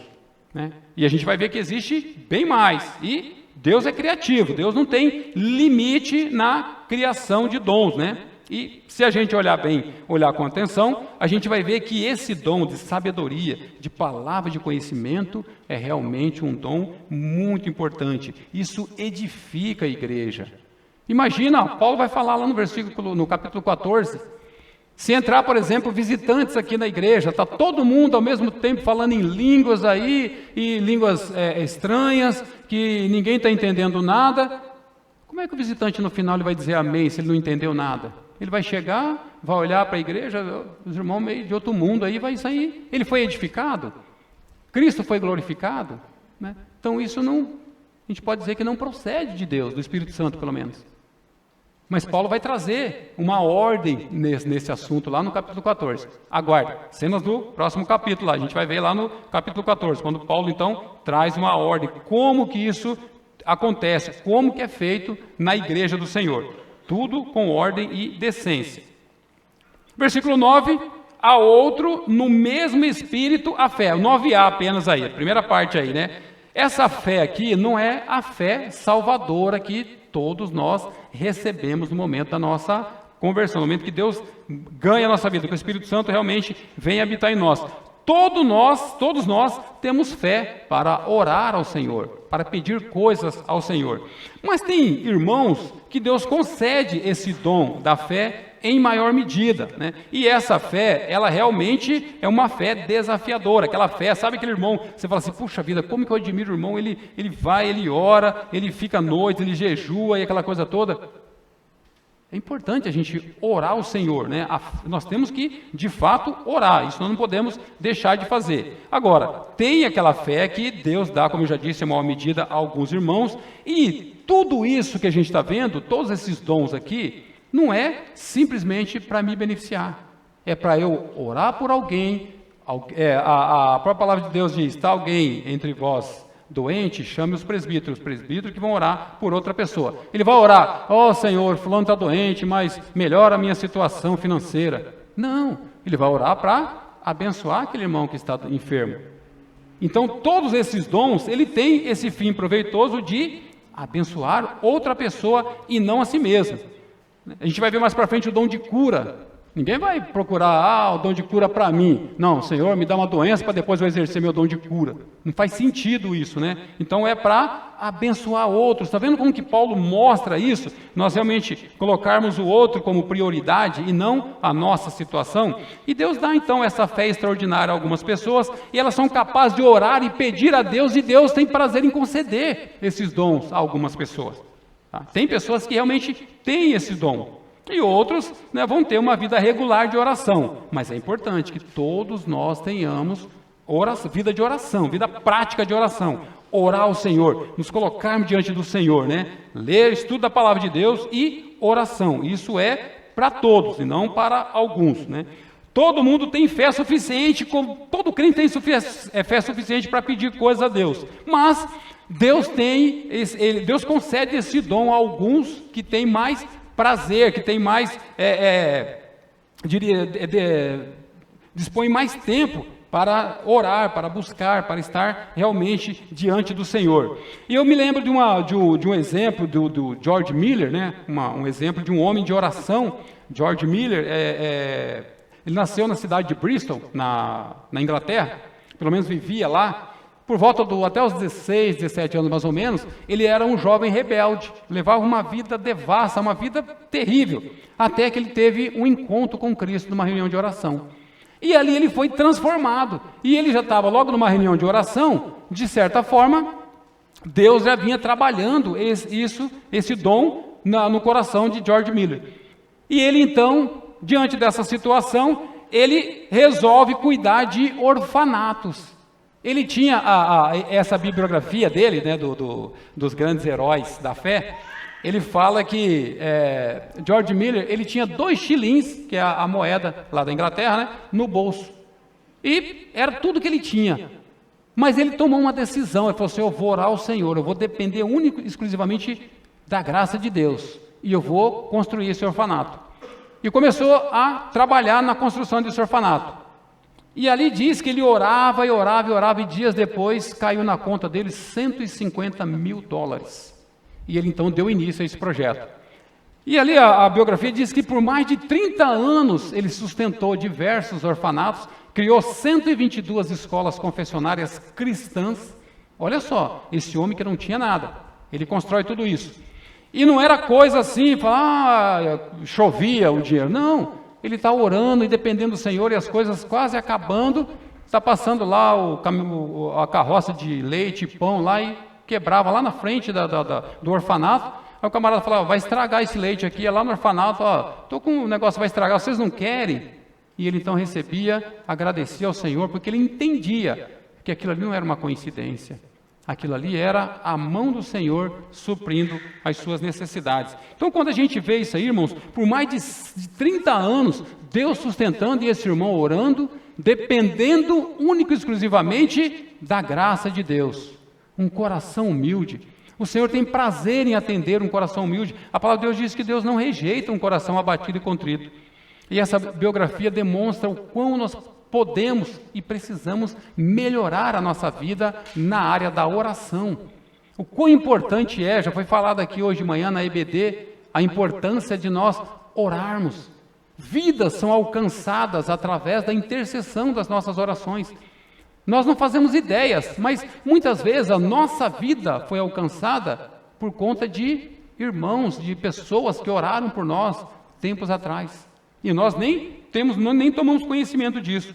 né? E a gente vai ver que existe bem mais. E Deus é criativo, Deus não tem limite na criação de dons, né? E se a gente olhar bem, olhar com atenção, a gente vai ver que esse dom de sabedoria, de palavra de conhecimento, é realmente um dom muito importante. Isso edifica a igreja. Imagina, Paulo vai falar lá no capítulo 14, se entrar, por exemplo, visitantes aqui na igreja, está todo mundo ao mesmo tempo falando em línguas aí, e línguas estranhas, que ninguém está entendendo nada, como é que o visitante no final ele vai dizer amém se ele não entendeu nada? Ele vai chegar, vai olhar para a igreja, os irmãos meio de outro mundo, aí vai sair. Ele foi edificado? Cristo foi glorificado? Né? Então isso não, a gente pode dizer que não procede de Deus, do Espírito Santo pelo menos. Mas Paulo vai trazer uma ordem nesse assunto lá no capítulo 14. Aguarde, cenas do próximo capítulo lá, a gente vai ver lá no capítulo 14, quando Paulo então traz uma ordem, como que isso acontece, como que é feito na igreja do Senhor. Tudo com ordem e decência. Versículo 9, a outro no mesmo espírito a fé. O 9a apenas aí, a primeira parte aí, né? Essa fé aqui não é a fé salvadora que todos nós recebemos no momento da nossa conversão, no momento que Deus ganha a nossa vida, que o Espírito Santo realmente vem habitar em nós. Todos nós temos fé para orar ao Senhor, para pedir coisas ao Senhor. Mas tem irmãos que Deus concede esse dom da fé em maior medida, né? E essa fé, ela realmente é uma fé desafiadora. Aquela fé, sabe aquele irmão, você fala assim, puxa vida, como que eu admiro o irmão, ele vai, ele ora, ele fica à noite, ele jejua e aquela coisa toda. É importante a gente orar ao Senhor, né? Nós temos que, de fato, orar. Isso nós não podemos deixar de fazer. Agora, tem aquela fé que Deus dá, como eu já disse, em maior medida a alguns irmãos. E tudo isso que a gente está vendo, todos esses dons aqui, não é simplesmente para me beneficiar. É para eu orar por alguém. A própria palavra de Deus diz, está alguém entre vós doente, chame os presbíteros que vão orar por outra pessoa. Ele vai orar, Senhor, fulano está doente, mas melhora a minha situação financeira. Não, ele vai orar para abençoar aquele irmão que está enfermo. Então, todos esses dons, ele tem esse fim proveitoso de abençoar outra pessoa e não a si mesmo. A gente vai ver mais para frente o dom de cura. Ninguém vai procurar, o dom de cura para mim. Não, Senhor, me dá uma doença para depois eu exercer meu dom de cura. Não faz sentido isso, né? Então é para abençoar outros. Está vendo como que Paulo mostra isso? Nós realmente colocarmos o outro como prioridade e não a nossa situação. E Deus dá então essa fé extraordinária a algumas pessoas e elas são capazes de orar e pedir a Deus e Deus tem prazer em conceder esses dons a algumas pessoas. Tá? Tem pessoas que realmente têm esse dom. E outros, né, vão ter uma vida regular de oração. Mas é importante que todos nós tenhamos vida de oração, vida prática de oração. Orar ao Senhor, nos colocarmos diante do Senhor, né? Ler, estudo da palavra de Deus e oração. Isso é para todos e não para alguns, né? Todo mundo tem fé suficiente, todo crente tem fé suficiente para pedir coisas a Deus. Mas Deus concede esse dom a alguns que têm mais prazer, que tem mais, dispõe mais tempo para orar, para buscar, para estar realmente diante do Senhor. E eu me lembro de um exemplo do George Miller, né? Um exemplo de um homem de oração. George Miller, ele nasceu na cidade de Bristol, na Inglaterra, pelo menos vivia lá, por volta até os 16, 17 anos mais ou menos, ele era um jovem rebelde, levava uma vida devassa, uma vida terrível, até que ele teve um encontro com Cristo numa reunião de oração. E ali ele foi transformado, e ele já estava logo numa reunião de oração, de certa forma, Deus já vinha trabalhando esse dom no coração de George Miller. E ele então, diante dessa situação, ele resolve cuidar de orfanatos. Ele tinha essa bibliografia dele, né, dos grandes heróis da fé. Ele fala que George Miller, ele tinha 2 shillings, que é a moeda lá da Inglaterra, né, no bolso. E era tudo que ele tinha. Mas ele tomou uma decisão, ele falou assim, eu vou orar ao Senhor, eu vou depender único e exclusivamente da graça de Deus. E eu vou construir esse orfanato. E começou a trabalhar na construção desse orfanato. E ali diz que ele orava e orava e orava, e dias depois caiu na conta dele $150 mil. E ele então deu início a esse projeto. E ali a biografia diz que por mais de 30 anos ele sustentou diversos orfanatos, criou 122 escolas confessionárias cristãs. Olha só, esse homem que não tinha nada, ele constrói tudo isso. E não era coisa assim, chovia o dinheiro. Não. Ele está orando e dependendo do Senhor, e as coisas quase acabando, está passando lá a carroça de leite e pão lá e quebrava lá na frente do orfanato. Aí o camarada falava, vai estragar esse leite aqui, é lá no orfanato, estou com um negócio, vai estragar, vocês não querem? E ele então recebia, agradecia ao Senhor, porque ele entendia que aquilo ali não era uma coincidência. Aquilo ali era a mão do Senhor suprindo as suas necessidades. Então, quando a gente vê isso aí, irmãos, por mais de 30 anos, Deus sustentando e esse irmão orando, dependendo único e exclusivamente da graça de Deus. Um coração humilde. O Senhor tem prazer em atender um coração humilde. A palavra de Deus diz que Deus não rejeita um coração abatido e contrito. E essa biografia demonstra o quão nós podemos e precisamos melhorar a nossa vida na área da oração. O quão importante já foi falado aqui hoje de manhã na EBD, a importância de nós orarmos. Vidas são alcançadas através da intercessão das nossas orações. Nós não fazemos ideias, mas muitas vezes a nossa vida foi alcançada por conta de irmãos, de pessoas que oraram por nós tempos atrás. E nós nem tomamos conhecimento disso.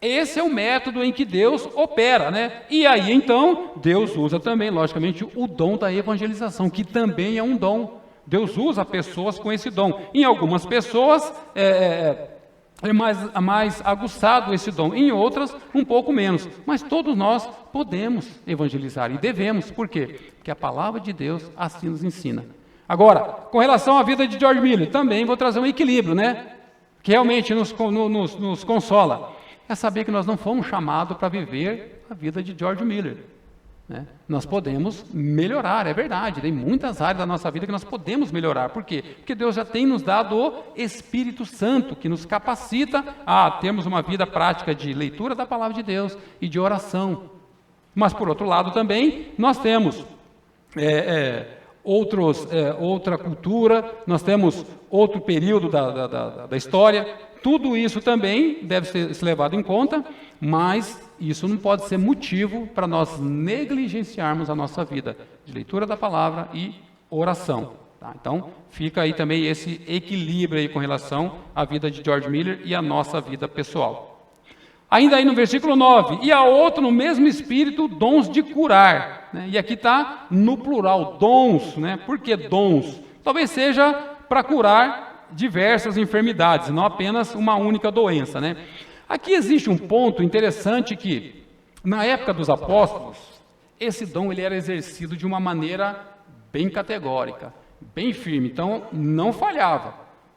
Esse é o método em que Deus opera, né? E aí, então, Deus usa também, logicamente, o dom da evangelização, que também é um dom. Deus usa pessoas com esse dom. Em algumas pessoas é mais aguçado esse dom, em outras um pouco menos. Mas todos nós podemos evangelizar e devemos. Por quê? Porque a palavra de Deus assim nos ensina. Agora, com relação à vida de George Miller, também vou trazer um equilíbrio, né? Que realmente nos consola. É saber que nós não fomos chamados para viver a vida de George Miller. Né? Nós podemos melhorar, é verdade. Tem muitas áreas da nossa vida que nós podemos melhorar. Por quê? Porque Deus já tem nos dado o Espírito Santo, que nos capacita a termos uma vida prática de leitura da palavra de Deus e de oração. Mas, por outro lado, também, nós temos outra cultura, nós temos outro período da história. Tudo isso também deve ser levado em conta, mas isso não pode ser motivo para nós negligenciarmos a nossa vida de leitura da palavra e oração. Tá? Então, fica aí também esse equilíbrio aí com relação à vida de George Miller e à nossa vida pessoal. Ainda aí no versículo 9, e a outro no mesmo espírito, dons de curar. Né? E aqui está no plural, dons. Né? Por que dons? Talvez seja para curar diversas enfermidades, não apenas uma única doença, né? Aqui existe um ponto interessante que, na época dos apóstolos, esse dom ele era exercido de uma maneira bem categórica, bem firme, então não falhava.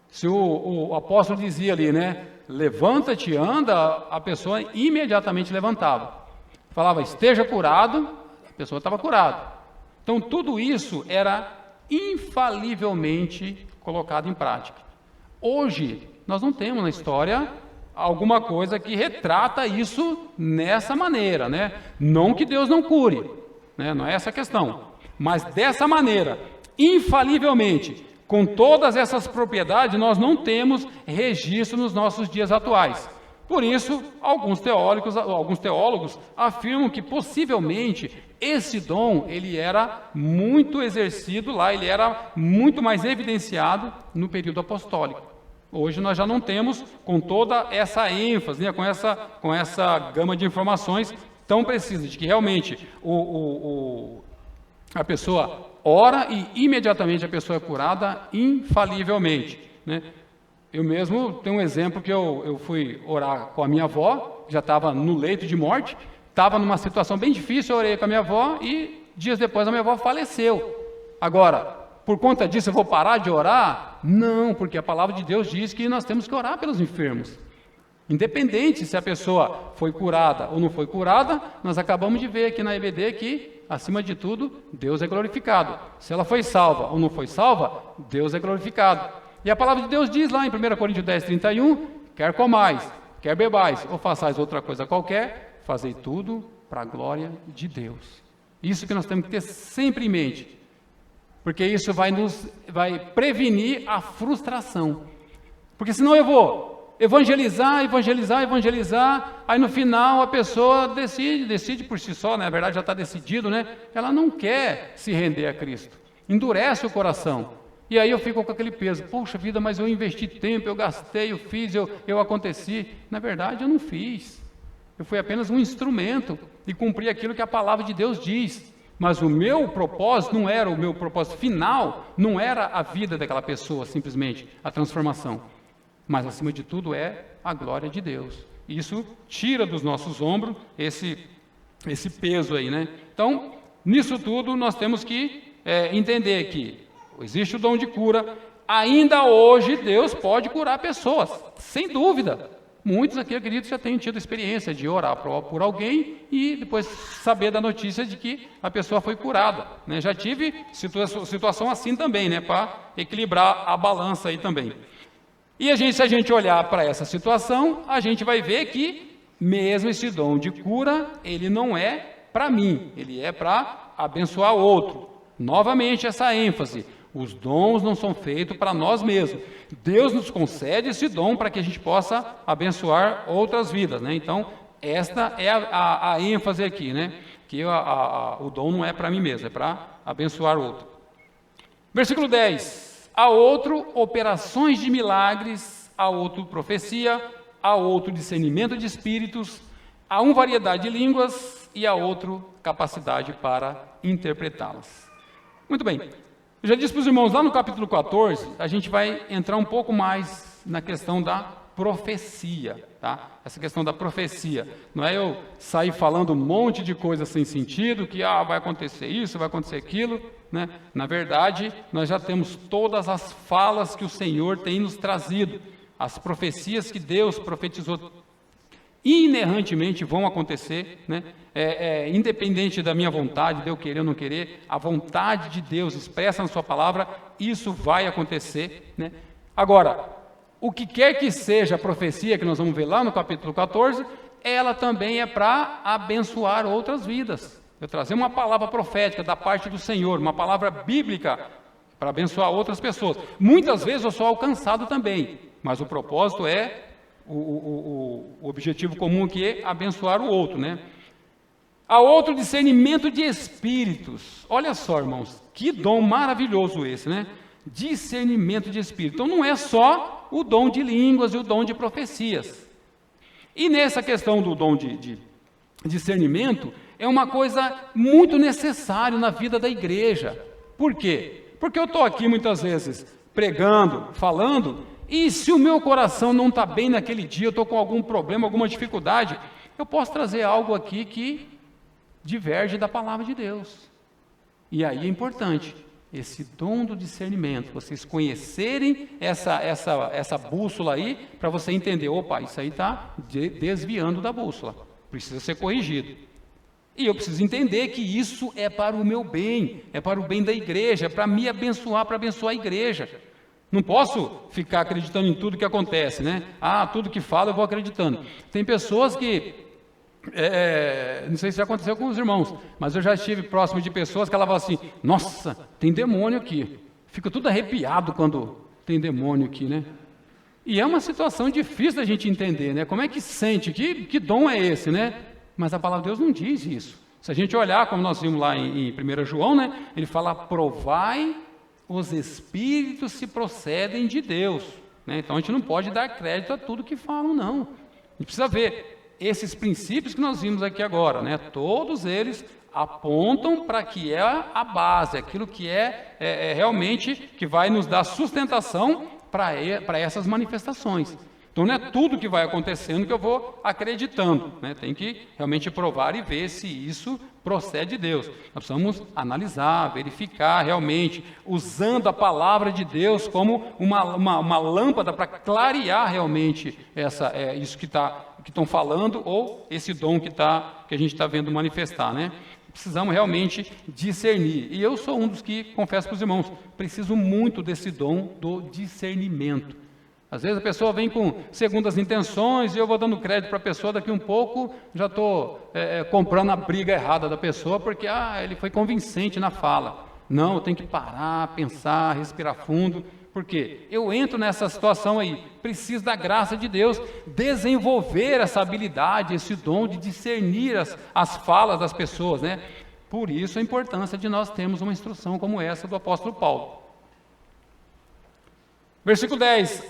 Se o apóstolo dizia ali, né, levanta-te, anda, a pessoa imediatamente levantava. Falava, esteja curado, a pessoa estava curada. Então tudo isso era infalivelmente colocado em prática. Hoje, nós não temos na história alguma coisa que retrata isso nessa maneira, né? Não que Deus não cure, né? Não é essa a questão, mas dessa maneira, infalivelmente, com todas essas propriedades, nós não temos registro nos nossos dias atuais. Por isso, alguns teólogos afirmam que possivelmente esse dom ele era muito exercido lá, ele era muito mais evidenciado no período apostólico. Hoje nós já não temos com toda essa ênfase, né, com essa gama de informações tão precisa, de que realmente a pessoa ora e imediatamente a pessoa é curada infalivelmente, né? Eu mesmo tenho um exemplo que eu fui orar com a minha avó, já estava no leito de morte, estava numa situação bem difícil, eu orei com a minha avó e dias depois a minha avó faleceu. Agora, por conta disso eu vou parar de orar? Não, porque a palavra de Deus diz que nós temos que orar pelos enfermos. Independente se a pessoa foi curada ou não foi curada, nós acabamos de ver aqui na EBD que, acima de tudo, Deus é glorificado. Se ela foi salva ou não foi salva, Deus é glorificado. E a palavra de Deus diz lá em 1 Coríntios 10, 31, quer comais, quer bebais, ou façais outra coisa qualquer, fazei tudo para a glória de Deus. Isso que nós temos que ter sempre em mente, porque isso vai prevenir a frustração. Porque senão eu vou evangelizar, aí no final a pessoa decide por si só, né? Na verdade já está decidido, né? Ela não quer se render a Cristo, endurece o coração. E aí eu fico com aquele peso, poxa vida, mas eu investi tempo, eu gastei, eu fiz, eu aconteci. Na verdade eu não fiz, eu fui apenas um instrumento e cumpri aquilo que a palavra de Deus diz. Mas o meu propósito não era, o meu propósito final não era a vida daquela pessoa, simplesmente a transformação. Mas acima de tudo é a glória de Deus. Isso tira dos nossos ombros esse peso aí, né? Então, nisso tudo nós temos que entender que existe o dom de cura. Ainda hoje Deus pode curar pessoas, sem dúvida. Muitos aqui, acredito, já têm tido experiência de orar por alguém e depois saber da notícia de que a pessoa foi curada, né? Já tive situação assim também, né? Para equilibrar a balança aí também. E se a gente olhar para essa situação, a gente vai ver que mesmo esse dom de cura, ele não é para mim, ele é para abençoar o outro. Novamente essa ênfase. Os dons não são feitos para nós mesmos. Deus nos concede esse dom para que a gente possa abençoar outras vidas, né? Então, esta é a ênfase aqui, né? Que o dom não é para mim mesmo, é para abençoar o outro. Versículo 10. A outro, operações de milagres, a outro, profecia, a outro, discernimento de espíritos, a um, variedade de línguas e a outro, capacidade para interpretá-las. Muito bem. Eu já disse para os irmãos, lá no capítulo 14, a gente vai entrar um pouco mais na questão da profecia, tá? Essa questão da profecia. Não é eu sair falando um monte de coisa sem sentido, que vai acontecer isso, vai acontecer aquilo, né? Na verdade, nós já temos todas as falas que o Senhor tem nos trazido, as profecias que Deus profetizou inerrantemente vão acontecer, né? Independente da minha vontade, de eu querer ou não querer, a vontade de Deus expressa na sua palavra, isso vai acontecer, né? Agora, o que quer que seja a profecia que nós vamos ver lá no capítulo 14, ela também é para abençoar outras vidas. Eu trazer uma palavra profética da parte do Senhor, uma palavra bíblica para abençoar outras pessoas. Muitas vezes eu sou alcançado também, mas o propósito é o objetivo comum, que é abençoar o outro, né? A outro, discernimento de espíritos. Olha só, irmãos, que dom maravilhoso esse, né? Discernimento de espírito. Então não é só o dom de línguas e o dom de profecias. E nessa questão do dom de discernimento, é uma coisa muito necessária na vida da igreja. Por quê? Porque eu estou aqui muitas vezes pregando, falando, e se o meu coração não está bem naquele dia, eu estou com algum problema, alguma dificuldade, eu posso trazer algo aqui que diverge da palavra de Deus. E aí é importante esse dom do discernimento, vocês conhecerem essa bússola aí, para você entender, opa, isso aí está desviando da bússola, precisa ser corrigido. E eu preciso entender que isso é para o meu bem, é para o bem da igreja, é para me abençoar, para abençoar a igreja. Não posso ficar acreditando em tudo que acontece, né? Tudo que fala eu vou acreditando. Tem pessoas que, não sei se já aconteceu com os irmãos, mas eu já estive próximo de pessoas que ela fala assim, nossa, tem demônio aqui. Fica tudo arrepiado quando tem demônio aqui, né? E é uma situação difícil da gente entender, né? Como é que sente? Que dom é esse, né? Mas a palavra de Deus não diz isso. Se a gente olhar, como nós vimos lá em 1 João, né? Ele fala, provai os espíritos se procedem de Deus. Né? Então a gente não pode dar crédito a tudo que falam, não. A gente precisa ver esses princípios que nós vimos aqui agora, né? Todos eles apontam para que é a base, aquilo que é realmente que vai nos dar sustentação para essas manifestações. Então não é tudo que vai acontecendo que eu vou acreditando, né? Tem que realmente provar e ver se isso procede de Deus. Nós precisamos analisar, verificar realmente, usando a palavra de Deus como uma lâmpada para clarear realmente isso que estão falando ou esse dom que a gente está vendo manifestar, né? Precisamos realmente discernir. E eu sou um dos que, confesso para os irmãos, preciso muito desse dom do discernimento. Às vezes a pessoa vem com segundas intenções e eu vou dando crédito para a pessoa, daqui um pouco já estou comprando a briga errada da pessoa, porque ele foi convincente na fala. Não, eu tenho que parar, pensar, respirar fundo. Por quê? Eu entro nessa situação aí, preciso da graça de Deus, desenvolver essa habilidade, esse dom de discernir as falas das pessoas, né? Por isso a importância de nós termos uma instrução como essa do apóstolo Paulo. Versículo 10,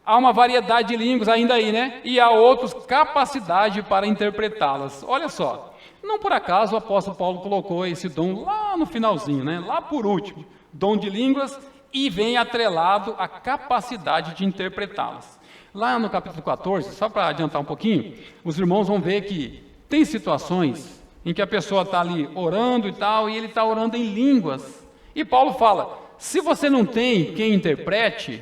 há uma variedade de línguas ainda aí, né? E há outros capacidade para interpretá-las. Olha só, não por acaso o apóstolo Paulo colocou esse dom lá no finalzinho, né? Lá por último, dom de línguas, e vem atrelado a capacidade de interpretá-las. Lá no capítulo 14, só para adiantar um pouquinho, os irmãos vão ver que tem situações em que a pessoa está ali orando e tal, e ele está orando em línguas. E Paulo fala, se você não tem quem interprete,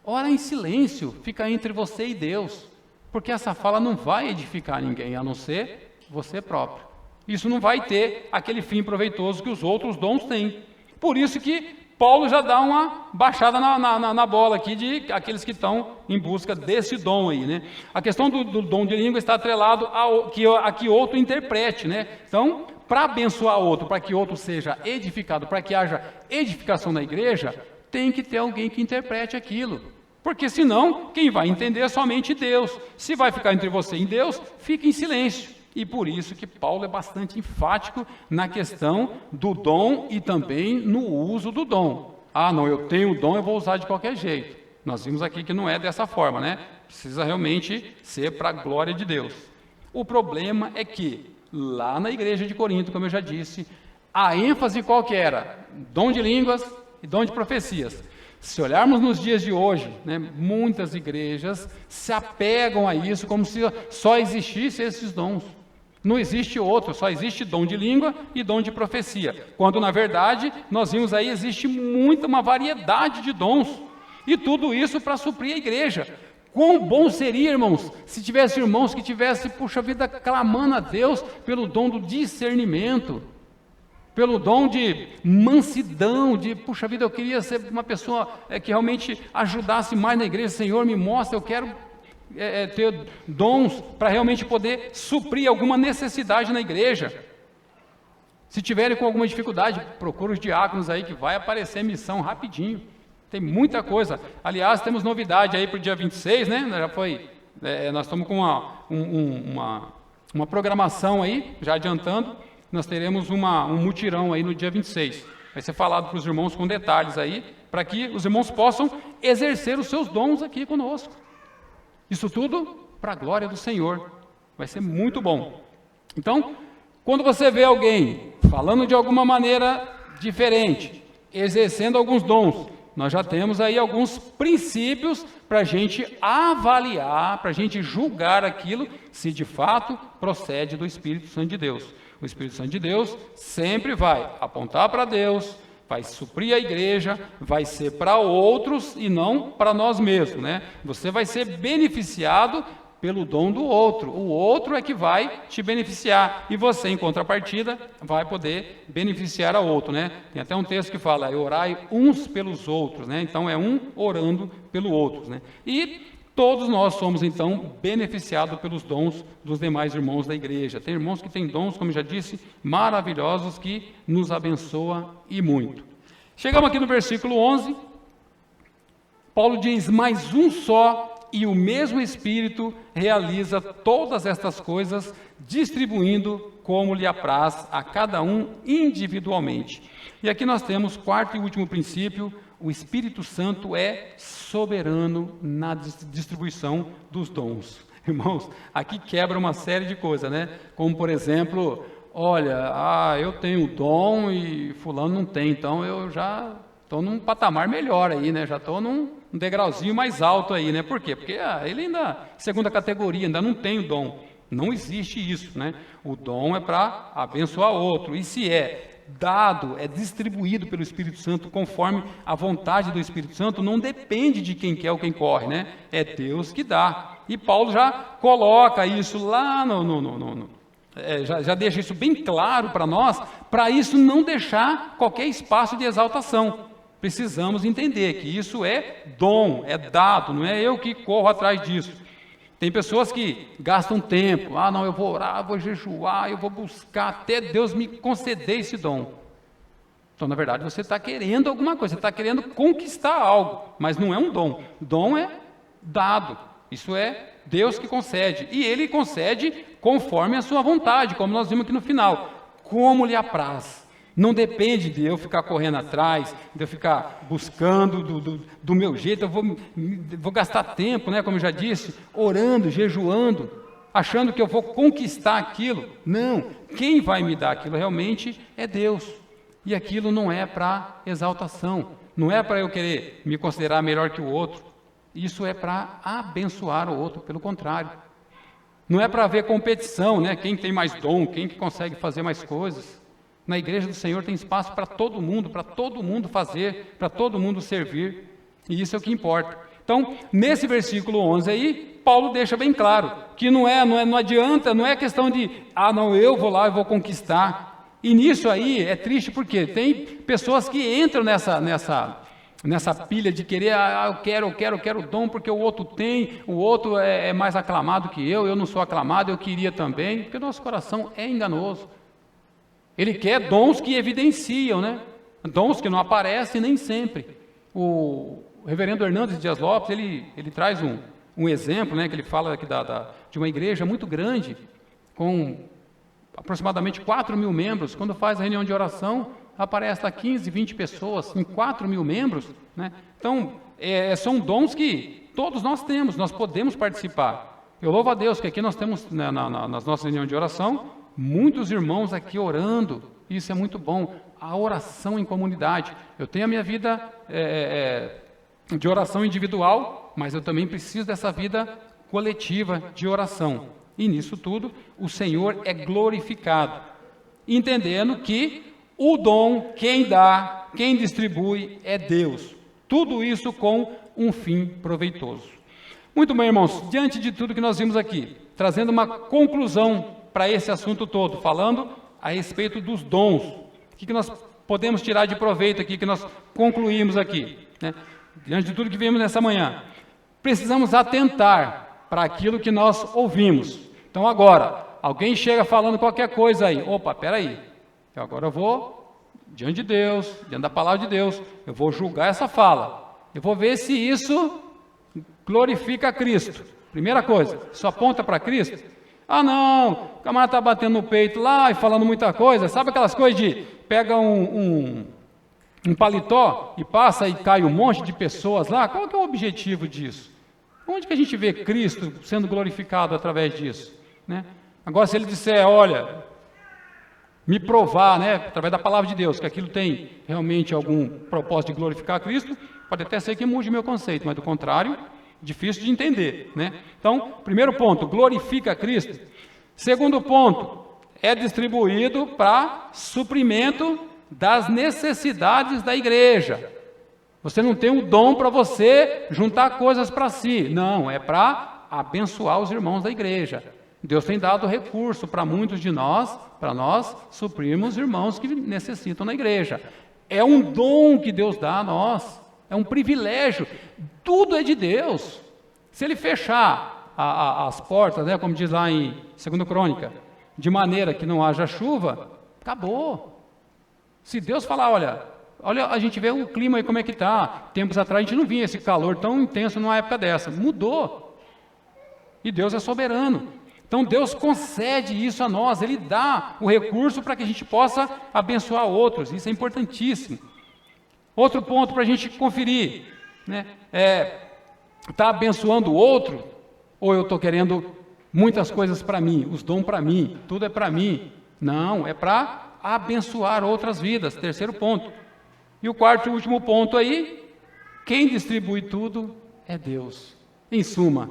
ora em silêncio, fica entre você e Deus, porque essa fala não vai edificar ninguém, a não ser você próprio. Isso não vai ter aquele fim proveitoso que os outros dons têm. Por isso que Paulo já dá uma baixada na bola aqui de aqueles que estão em busca desse dom aí, né? A questão do dom de língua está atrelado a que outro interprete, né? Então, para abençoar outro, para que outro seja edificado, para que haja edificação na igreja, tem que ter alguém que interprete aquilo. Porque senão, quem vai entender é somente Deus. Se vai ficar entre você e Deus, fique em silêncio. E por isso que Paulo é bastante enfático na questão do dom e também no uso do dom. Não, eu tenho o dom, eu vou usar de qualquer jeito. Nós vimos aqui que não é dessa forma, né? Precisa realmente ser para a glória de Deus. O problema é que, lá na igreja de Corinto, como eu já disse, a ênfase qual que era? Dom de línguas e dom de profecias. Se olharmos nos dias de hoje, né, muitas igrejas se apegam a isso como se só existissem esses dons. Não existe outro, só existe dom de língua e dom de profecia. Quando, na verdade, nós vimos aí, existe uma variedade de dons. E tudo isso para suprir a igreja. Quão bom seria, irmãos, se tivesse irmãos que tivessem, puxa vida, clamando a Deus pelo dom do discernimento, pelo dom de mansidão, puxa vida, eu queria ser uma pessoa que realmente ajudasse mais na igreja. Senhor, me mostra, eu quero ter dons para realmente poder suprir alguma necessidade na igreja. Se tiverem com alguma dificuldade, procura os diáconos aí que vai aparecer missão rapidinho. Tem muita coisa. Aliás, temos novidade aí para o dia 26, né? Já foi, nós estamos com uma programação aí, já adiantando. Nós teremos um mutirão aí no dia 26. Vai ser falado para os irmãos com detalhes aí, para que os irmãos possam exercer os seus dons aqui conosco. Isso tudo para a glória do Senhor. Vai ser muito bom. Então, quando você vê alguém falando de alguma maneira diferente, exercendo alguns dons, nós já temos aí alguns princípios para a gente avaliar, para a gente julgar aquilo, se de fato procede do Espírito Santo de Deus. O Espírito Santo de Deus sempre vai apontar para Deus, vai suprir a igreja, vai ser para outros e não para nós mesmos, né? Você vai ser beneficiado pelo dom do outro. O outro é que vai te beneficiar e você, em contrapartida, vai poder beneficiar a outro, né? Tem até um texto que fala, orai uns pelos outros, né? Então é um orando pelo outro, né? E todos nós somos, então, beneficiados pelos dons dos demais irmãos da igreja. Tem irmãos que têm dons, como já disse, maravilhosos, que nos abençoa e muito. Chegamos aqui no versículo 11. Paulo diz, mas um só e o mesmo Espírito realiza todas estas coisas, distribuindo como lhe apraz a cada um individualmente. E aqui nós temos, quarto e último princípio: o Espírito Santo é soberano na distribuição dos dons. Irmãos, aqui quebra uma série de coisas, né? Como, por exemplo, olha, eu tenho o dom e fulano não tem, então eu já estou num patamar melhor aí, né? Já estou num degrauzinho mais alto aí, né? Por quê? Porque ele ainda, segunda categoria, ainda não tem o dom. Não existe isso, né? O dom é para abençoar outro. E se é dado, é distribuído pelo Espírito Santo conforme a vontade do Espírito Santo, não depende de quem quer ou quem corre, né? É Deus que dá. E Paulo já coloca isso lá já deixa isso bem claro para nós, para isso não deixar qualquer espaço de exaltação. Precisamos entender que isso é dom, é dado, não é eu que corro atrás disso. Tem pessoas que gastam tempo, não, eu vou orar, eu vou jejuar, eu vou buscar até Deus me conceder esse dom. Então, na verdade, você está querendo alguma coisa, você está querendo conquistar algo, mas não é um dom. Dom é dado, isso é Deus que concede, e Ele concede conforme a sua vontade, como nós vimos aqui no final, como lhe apraz. Não depende de eu ficar correndo atrás, de eu ficar buscando do meu jeito, eu vou gastar tempo, né, como eu já disse, orando, jejuando, achando que eu vou conquistar aquilo. Não, quem vai me dar aquilo realmente é Deus. E aquilo não é para exaltação, não é para eu querer me considerar melhor que o outro. Isso é para abençoar o outro, pelo contrário. Não é para haver competição, né? Quem tem mais dom, quem que consegue fazer mais coisas. Na igreja do Senhor tem espaço para todo mundo fazer, para todo mundo servir, e isso é o que importa. Então, nesse versículo 11 aí, Paulo deixa bem claro, que não adianta, não é questão de, não, eu vou lá e vou conquistar. E nisso aí é triste porque tem pessoas que entram nessa pilha de querer, eu quero o dom porque o outro tem, o outro é mais aclamado que eu não sou aclamado, eu queria também, porque o nosso coração é enganoso. Ele quer dons que evidenciam, né? Dons que não aparecem nem sempre. O reverendo Hernandes Dias Lopes, ele traz um exemplo, né, que ele fala aqui de uma igreja muito grande, com aproximadamente 4.000 membros. Quando faz a reunião de oração, aparece lá 15, 20 pessoas, em 4.000 membros, né? Então, são dons que todos nós temos, nós podemos participar. Eu louvo a Deus que aqui nós temos, nas nossas reuniões de oração, muitos irmãos aqui orando, isso é muito bom, a oração em comunidade. Eu tenho a minha vida de oração individual, mas eu também preciso dessa vida coletiva de oração. E nisso tudo, o Senhor é glorificado, entendendo que o dom, quem dá, quem distribui é Deus. Tudo isso com um fim proveitoso. Muito bem, irmãos, diante de tudo que nós vimos aqui, trazendo uma conclusão para esse assunto todo, falando a respeito dos dons. O que nós podemos tirar de proveito aqui, que nós concluímos aqui, né? Diante de tudo que vimos nessa manhã, precisamos atentar para aquilo que nós ouvimos. Então agora, alguém chega falando qualquer coisa aí, peraí, agora eu vou, diante de Deus, diante da palavra de Deus, eu vou julgar essa fala, eu vou ver se isso glorifica a Cristo. Primeira coisa, isso aponta para Cristo? Não, o camarada está batendo no peito lá e falando muita coisa, sabe aquelas coisas de pega um paletó e passa e cai um monte de pessoas lá? Qual que é o objetivo disso? Onde que a gente vê Cristo sendo glorificado através disso, né? Agora, se ele disser, olha, me provar, né, através da palavra de Deus, que aquilo tem realmente algum propósito de glorificar a Cristo, pode até ser que mude meu conceito, mas do contrário, difícil de entender, né? Então, primeiro ponto, glorifica a Cristo. Segundo ponto, é distribuído para suprimento das necessidades da igreja. Você não tem um dom para você juntar coisas para si. Não, é para abençoar os irmãos da igreja. Deus tem dado recurso para muitos de nós, para nós suprirmos os irmãos que necessitam na igreja. É um dom que Deus dá a nós. É um privilégio, tudo é de Deus. Se Ele fechar as portas, né, como diz lá em 2 Crônica, de maneira que não haja chuva, acabou. Se Deus falar, olha, Olha, a gente vê o clima aí como é que está. Tempos atrás a gente não via esse calor tão intenso numa época dessa. Mudou. E Deus é soberano. Então Deus concede isso a nós, Ele dá o recurso para que a gente possa abençoar outros, isso é importantíssimo. Outro ponto para a gente conferir, né? Está abençoando o outro, ou eu estou querendo muitas coisas para mim, os dons para mim, tudo é para mim? Não, é para abençoar outras vidas, terceiro ponto. E o quarto e último ponto aí, quem distribui tudo é Deus. Em suma,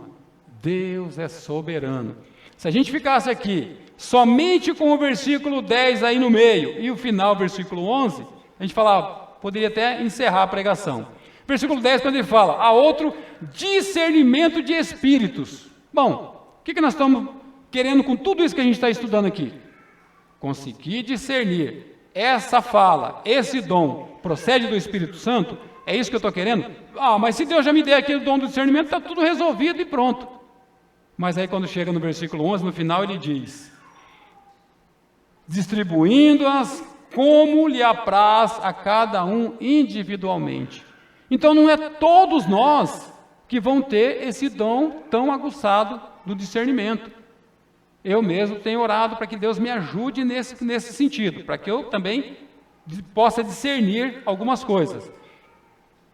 Deus é soberano. Se a gente ficasse aqui somente com o versículo 10 aí no meio e o final, versículo 11, a gente falava, poderia até encerrar a pregação. Versículo 10, quando ele fala, há outro discernimento de espíritos. Bom, o que nós estamos querendo com tudo isso que a gente está estudando aqui? Conseguir discernir essa fala, esse dom, procede do Espírito Santo? É isso que eu estou querendo? Mas se Deus já me der aquele dom do discernimento, está tudo resolvido e pronto. Mas aí quando chega no versículo 11, no final ele diz, distribuindo-as como lhe apraz a cada um individualmente. Então não é todos nós que vão ter esse dom tão aguçado do discernimento. Eu mesmo tenho orado para que Deus me ajude nesse sentido, para que eu também possa discernir algumas coisas.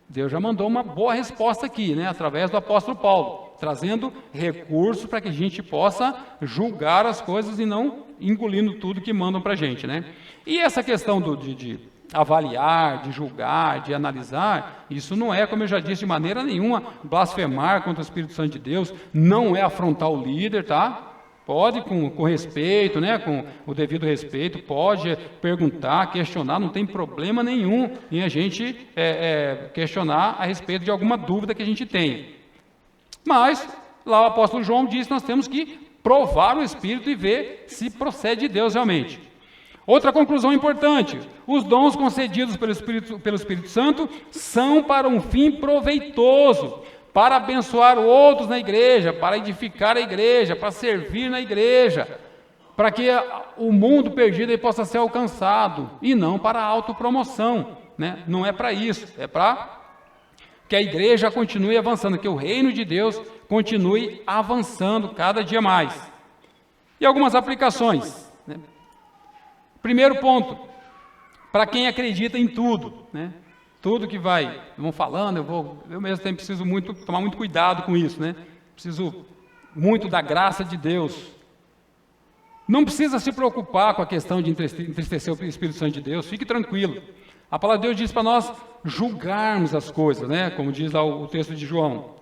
Deus já mandou uma boa resposta aqui, né, através do apóstolo Paulo, trazendo recursos para que a gente possa julgar as coisas e não engolindo tudo que mandam para a gente, né? E essa questão de avaliar, de julgar, de analisar, isso não é, como eu já disse, de maneira nenhuma blasfemar contra o Espírito Santo de Deus, não é afrontar o líder, tá? Pode com respeito, né, com o devido respeito, pode perguntar, questionar, não tem problema nenhum em a gente questionar a respeito de alguma dúvida que a gente tenha. Mas, lá o apóstolo João diz que nós temos que provar o Espírito e ver se procede de Deus realmente. Outra conclusão importante, os dons concedidos pelo Espírito Santo são para um fim proveitoso, para abençoar outros na igreja, para edificar a igreja, para servir na igreja, para que o mundo perdido aí possa ser alcançado, e não para a autopromoção, né? Não é para isso, é para que a igreja continue avançando, que o reino de Deus continue avançando cada dia mais. E algumas aplicações, né? Primeiro ponto, para quem acredita em tudo, né? Tudo que vão falando, eu mesmo preciso tomar muito cuidado com isso, né? Preciso muito da graça de Deus. Não precisa se preocupar com a questão de entristecer o Espírito Santo de Deus, fique tranquilo. A palavra de Deus diz para nós julgarmos as coisas, né? Como diz lá o texto de João.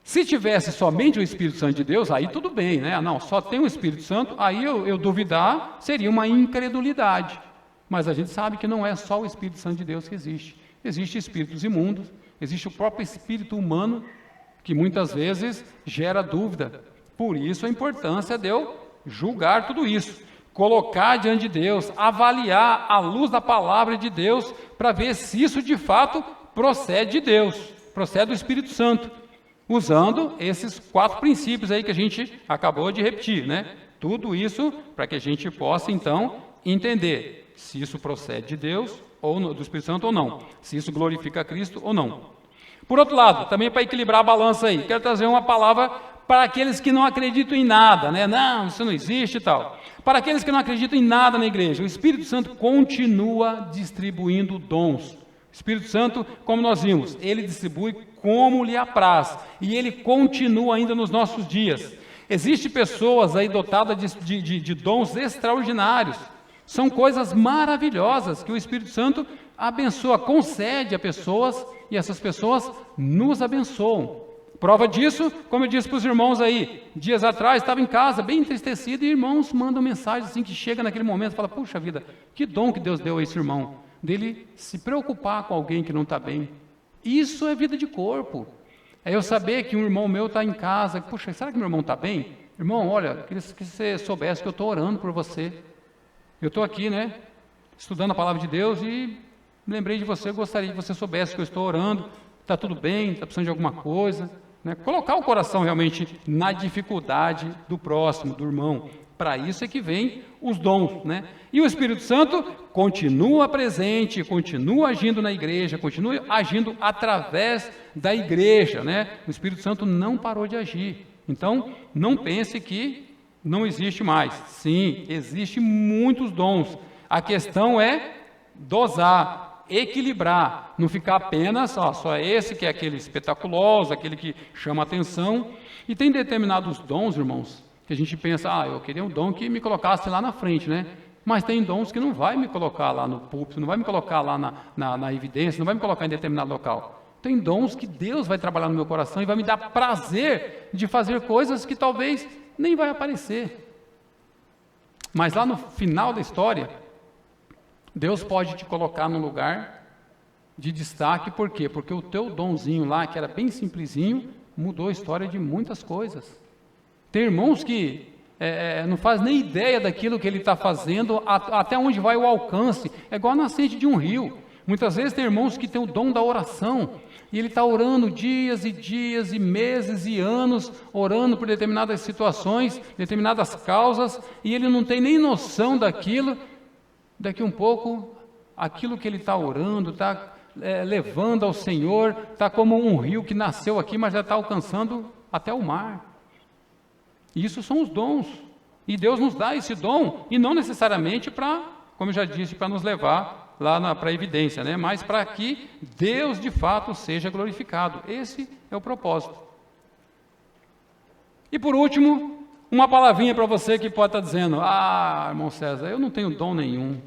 Se tivesse somente o Espírito Santo de Deus, aí tudo bem, né? Não, só tem o Espírito Santo, aí eu duvidar seria uma incredulidade. Mas a gente sabe que não é só o Espírito Santo de Deus que existe. Existem espíritos imundos, existe o próprio espírito humano, que muitas vezes gera dúvida. Por isso a importância de eu julgar tudo isso, colocar diante de Deus, avaliar à luz da palavra de Deus, para ver se isso de fato procede de Deus, procede do Espírito Santo, usando esses 4 princípios aí que a gente acabou de repetir, né? Tudo isso para que a gente possa então entender se isso procede de Deus, ou do Espírito Santo ou não, se isso glorifica a Cristo ou não. Por outro lado, também para equilibrar a balança aí, quero trazer uma palavra para aqueles que não acreditam em nada, né? Não, isso não existe e tal. Para aqueles que não acreditam em nada na igreja, o Espírito Santo continua distribuindo dons. O Espírito Santo, como nós vimos, ele distribui como lhe apraz, e ele continua ainda nos nossos dias. Existem pessoas aí dotadas de dons extraordinários. São coisas maravilhosas que o Espírito Santo abençoa, concede a pessoas, e essas pessoas nos abençoam. Prova disso, como eu disse para os irmãos aí, dias atrás, estava em casa, bem entristecido, e irmãos mandam mensagem assim, que chega naquele momento, fala, puxa vida, que dom que Deus deu a esse irmão, dele se preocupar com alguém que não está bem. Isso é vida de corpo. É eu saber que um irmão meu está em casa, puxa, será que meu irmão está bem? Irmão, olha, queria que você soubesse que eu estou orando por você. Eu estou aqui, né, estudando a palavra de Deus e me lembrei de você, gostaria que você soubesse que eu estou orando, está tudo bem, está precisando de alguma coisa, né? Colocar o coração realmente na dificuldade do próximo, do irmão. Para isso é que vem os dons, né? E o Espírito Santo continua presente, continua agindo na igreja, continua agindo através da igreja, né? O Espírito Santo não parou de agir. Então, não pense que não existe mais. Sim, existem muitos dons. A questão é dosar, equilibrar, não ficar apenas só esse que é aquele espetaculoso, aquele que chama atenção. E tem determinados dons, irmãos, que a gente pensa, eu queria um dom que me colocasse lá na frente, né? Mas tem dons que não vai me colocar lá no púlpito, não vai me colocar lá na evidência, não vai me colocar em determinado local. Tem dons que Deus vai trabalhar no meu coração e vai me dar prazer de fazer coisas que talvez nem vai aparecer. Mas lá no final da história, Deus pode te colocar num lugar de destaque, por quê? Porque o teu donzinho lá, que era bem simplesinho, mudou a história de muitas coisas. Tem irmãos que não faz nem ideia daquilo que ele está fazendo, até onde vai o alcance. É igual a nascente de um rio. Muitas vezes tem irmãos que têm o dom da oração, e ele está orando dias e dias, e meses e anos, orando por determinadas situações, determinadas causas, e ele não tem nem noção daquilo. Daqui um pouco, aquilo que ele está orando, está levando ao Senhor, está como um rio que nasceu aqui, mas já está alcançando até o mar. Isso são os dons, e Deus nos dá esse dom, e não necessariamente para, como eu já disse, para nos levar lá para a evidência, né? Mas para que Deus de fato seja glorificado. Esse é o propósito. E por último, uma palavrinha para você que pode estar dizendo, irmão César, eu não tenho dom nenhum,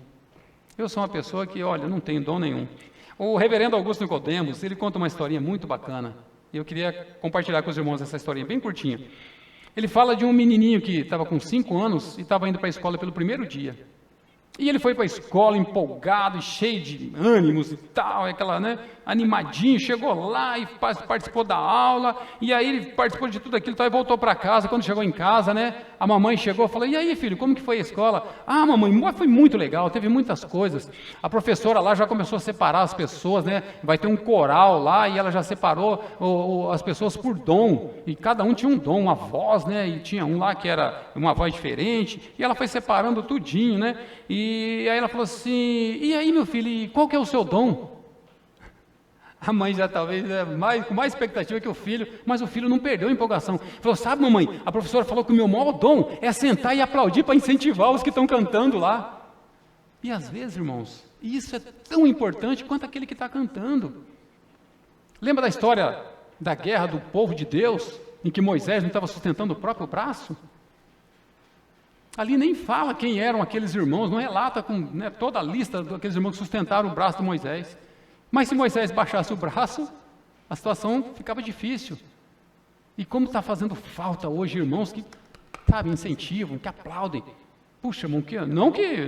eu sou uma pessoa que, não tenho dom nenhum. O reverendo Augusto Nicodemos, ele conta uma historinha muito bacana, e eu queria compartilhar com os irmãos essa historinha bem curtinha. Ele fala de um menininho que estava com 5 anos e estava indo para a escola pelo primeiro dia. E ele foi para a escola empolgado, cheio de ânimos e tal, animadinho, chegou lá e participou da aula, e aí ele participou de tudo aquilo, e voltou para casa. Quando chegou em casa, a mamãe chegou e falou, e aí filho, como que foi a escola? Mamãe, foi muito legal, teve muitas coisas. A professora lá já começou a separar as pessoas, vai ter um coral lá, e ela já separou as pessoas por dom, e cada um tinha um dom, uma voz, e tinha um lá que era uma voz diferente, e ela foi separando tudinho, E aí ela falou assim, e aí meu filho, e qual que é o seu dom? A mãe já talvez com mais expectativa que o filho, mas o filho não perdeu a empolgação. Falou, sabe mamãe, a professora falou que o meu maior dom é sentar e aplaudir para incentivar os que estão cantando lá. E às vezes, irmãos, isso é tão importante quanto aquele que está cantando. Lembra da história da guerra do povo de Deus, em que Moisés não estava sustentando o próprio braço? Ali nem fala quem eram aqueles irmãos, não relata toda a lista daqueles irmãos que sustentaram o braço de Moisés. Mas se Moisés baixasse o braço, a situação ficava difícil. E como está fazendo falta hoje irmãos que, incentivam, que aplaudem. Puxa, irmão,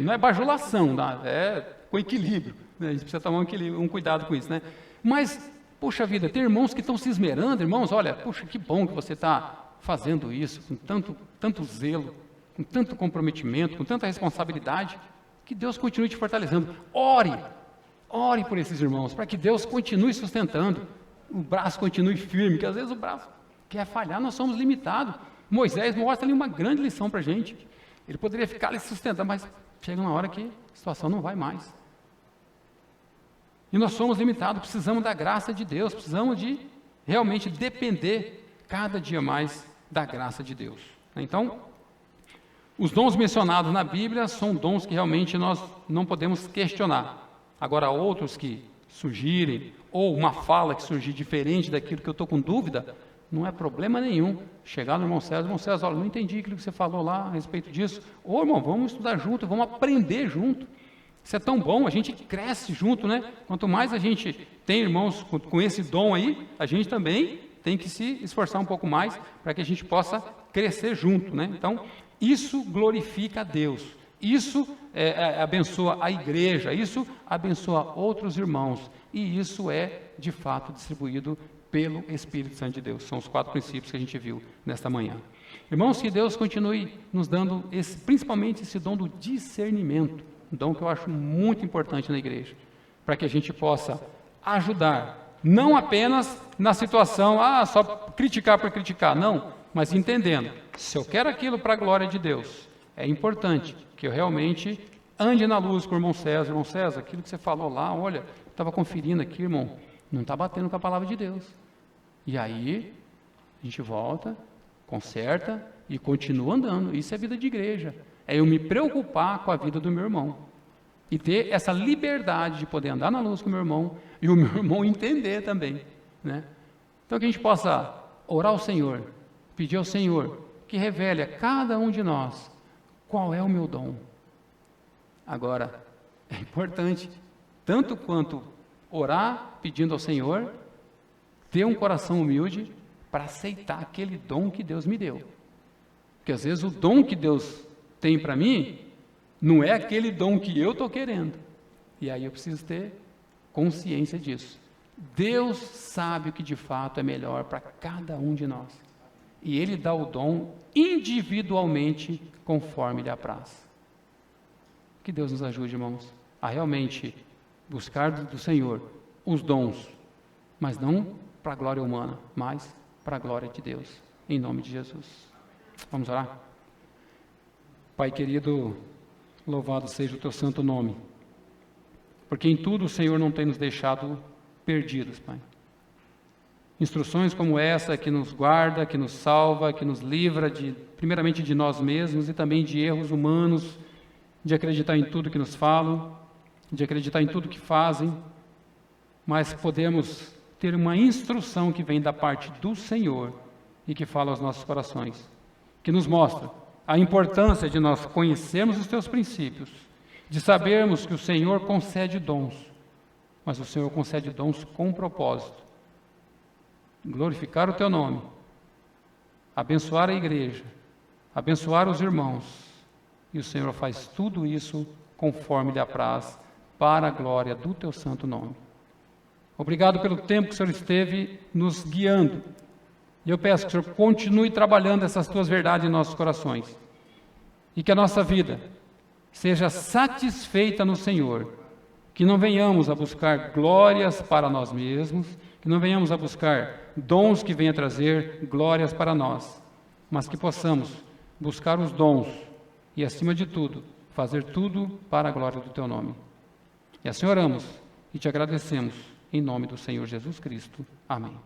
não é bajulação, é com equilíbrio. A gente precisa tomar um cuidado com isso, Mas, puxa vida, tem irmãos que estão se esmerando, irmãos, olha, puxa, que bom que você está fazendo isso, com tanto zelo, com tanto comprometimento, com tanta responsabilidade, que Deus continue te fortalecendo. Ore por esses irmãos, para que Deus continue sustentando, o braço continue firme, que às vezes o braço quer falhar, nós somos limitados. Moisés mostra ali uma grande lição para a gente. Ele poderia ficar ali sustentando, mas chega uma hora que a situação não vai mais. E nós somos limitados, precisamos da graça de Deus, precisamos de realmente depender cada dia mais da graça de Deus. Então, os dons mencionados na Bíblia são dons que realmente nós não podemos questionar. Agora, outros que surgirem, ou uma fala que surgir diferente daquilo que eu estou com dúvida, não é problema nenhum chegar no irmão César, olha, não entendi aquilo que você falou lá a respeito disso. Ô irmão, vamos estudar junto, vamos aprender junto. Isso é tão bom, a gente cresce junto, Quanto mais a gente tem irmãos com esse dom aí, a gente também tem que se esforçar um pouco mais para que a gente possa crescer junto, Então, isso glorifica a Deus, isso abençoa a igreja, isso abençoa outros irmãos, e isso é, de fato, distribuído pelo Espírito Santo de Deus. São os 4 princípios que a gente viu nesta manhã. Irmãos, que Deus continue nos dando, principalmente esse dom do discernimento, um dom que eu acho muito importante na igreja, para que a gente possa ajudar, não apenas na situação, só criticar por criticar, não, mas entendendo, se eu quero aquilo para a glória de Deus, é importante que eu realmente ande na luz com o irmão César. Irmão César, aquilo que você falou lá, olha, estava conferindo aqui, irmão, não está batendo com a palavra de Deus. E aí, a gente volta, conserta e continua andando. Isso é vida de igreja. É eu me preocupar com a vida do meu irmão. E ter essa liberdade de poder andar na luz com o meu irmão e o meu irmão entender também, né? Então que a gente possa orar ao Senhor, pedir ao Senhor que revele a cada um de nós qual é o meu dom. Agora, é importante, tanto quanto orar pedindo ao Senhor, ter um coração humilde para aceitar aquele dom que Deus me deu. Porque às vezes o dom que Deus tem para mim não é aquele dom que eu estou querendo. E aí eu preciso ter consciência disso. Deus sabe o que de fato é melhor para cada um de nós. E Ele dá o dom individualmente conforme lhe apraz. Que Deus nos ajude, irmãos, a realmente buscar do Senhor os dons, mas não para a glória humana, mas para a glória de Deus, em nome de Jesus. Vamos orar? Pai querido, louvado seja o teu santo nome, porque em tudo o Senhor não tem nos deixado perdidos, Pai. Instruções como essa que nos guarda, que nos salva, que nos livra primeiramente de nós mesmos e também de erros humanos, de acreditar em tudo que nos falam, de acreditar em tudo que fazem, mas podemos ter uma instrução que vem da parte do Senhor e que fala aos nossos corações, que nos mostra a importância de nós conhecermos os teus princípios, de sabermos que o Senhor concede dons, mas o Senhor concede dons com propósito. Glorificar o teu nome, abençoar a igreja, abençoar os irmãos, e o Senhor faz tudo isso conforme lhe apraz, para a glória do teu santo nome. Obrigado pelo tempo que o Senhor esteve nos guiando. E eu peço que o Senhor continue trabalhando essas tuas verdades em nossos corações. E que a nossa vida seja satisfeita no Senhor. Que não venhamos a buscar glórias para nós mesmos, que não venhamos a buscar dons que venham trazer glórias para nós, mas que possamos buscar os dons e, acima de tudo, fazer tudo para a glória do teu nome. E assim oramos e te agradecemos, em nome do Senhor Jesus Cristo. Amém.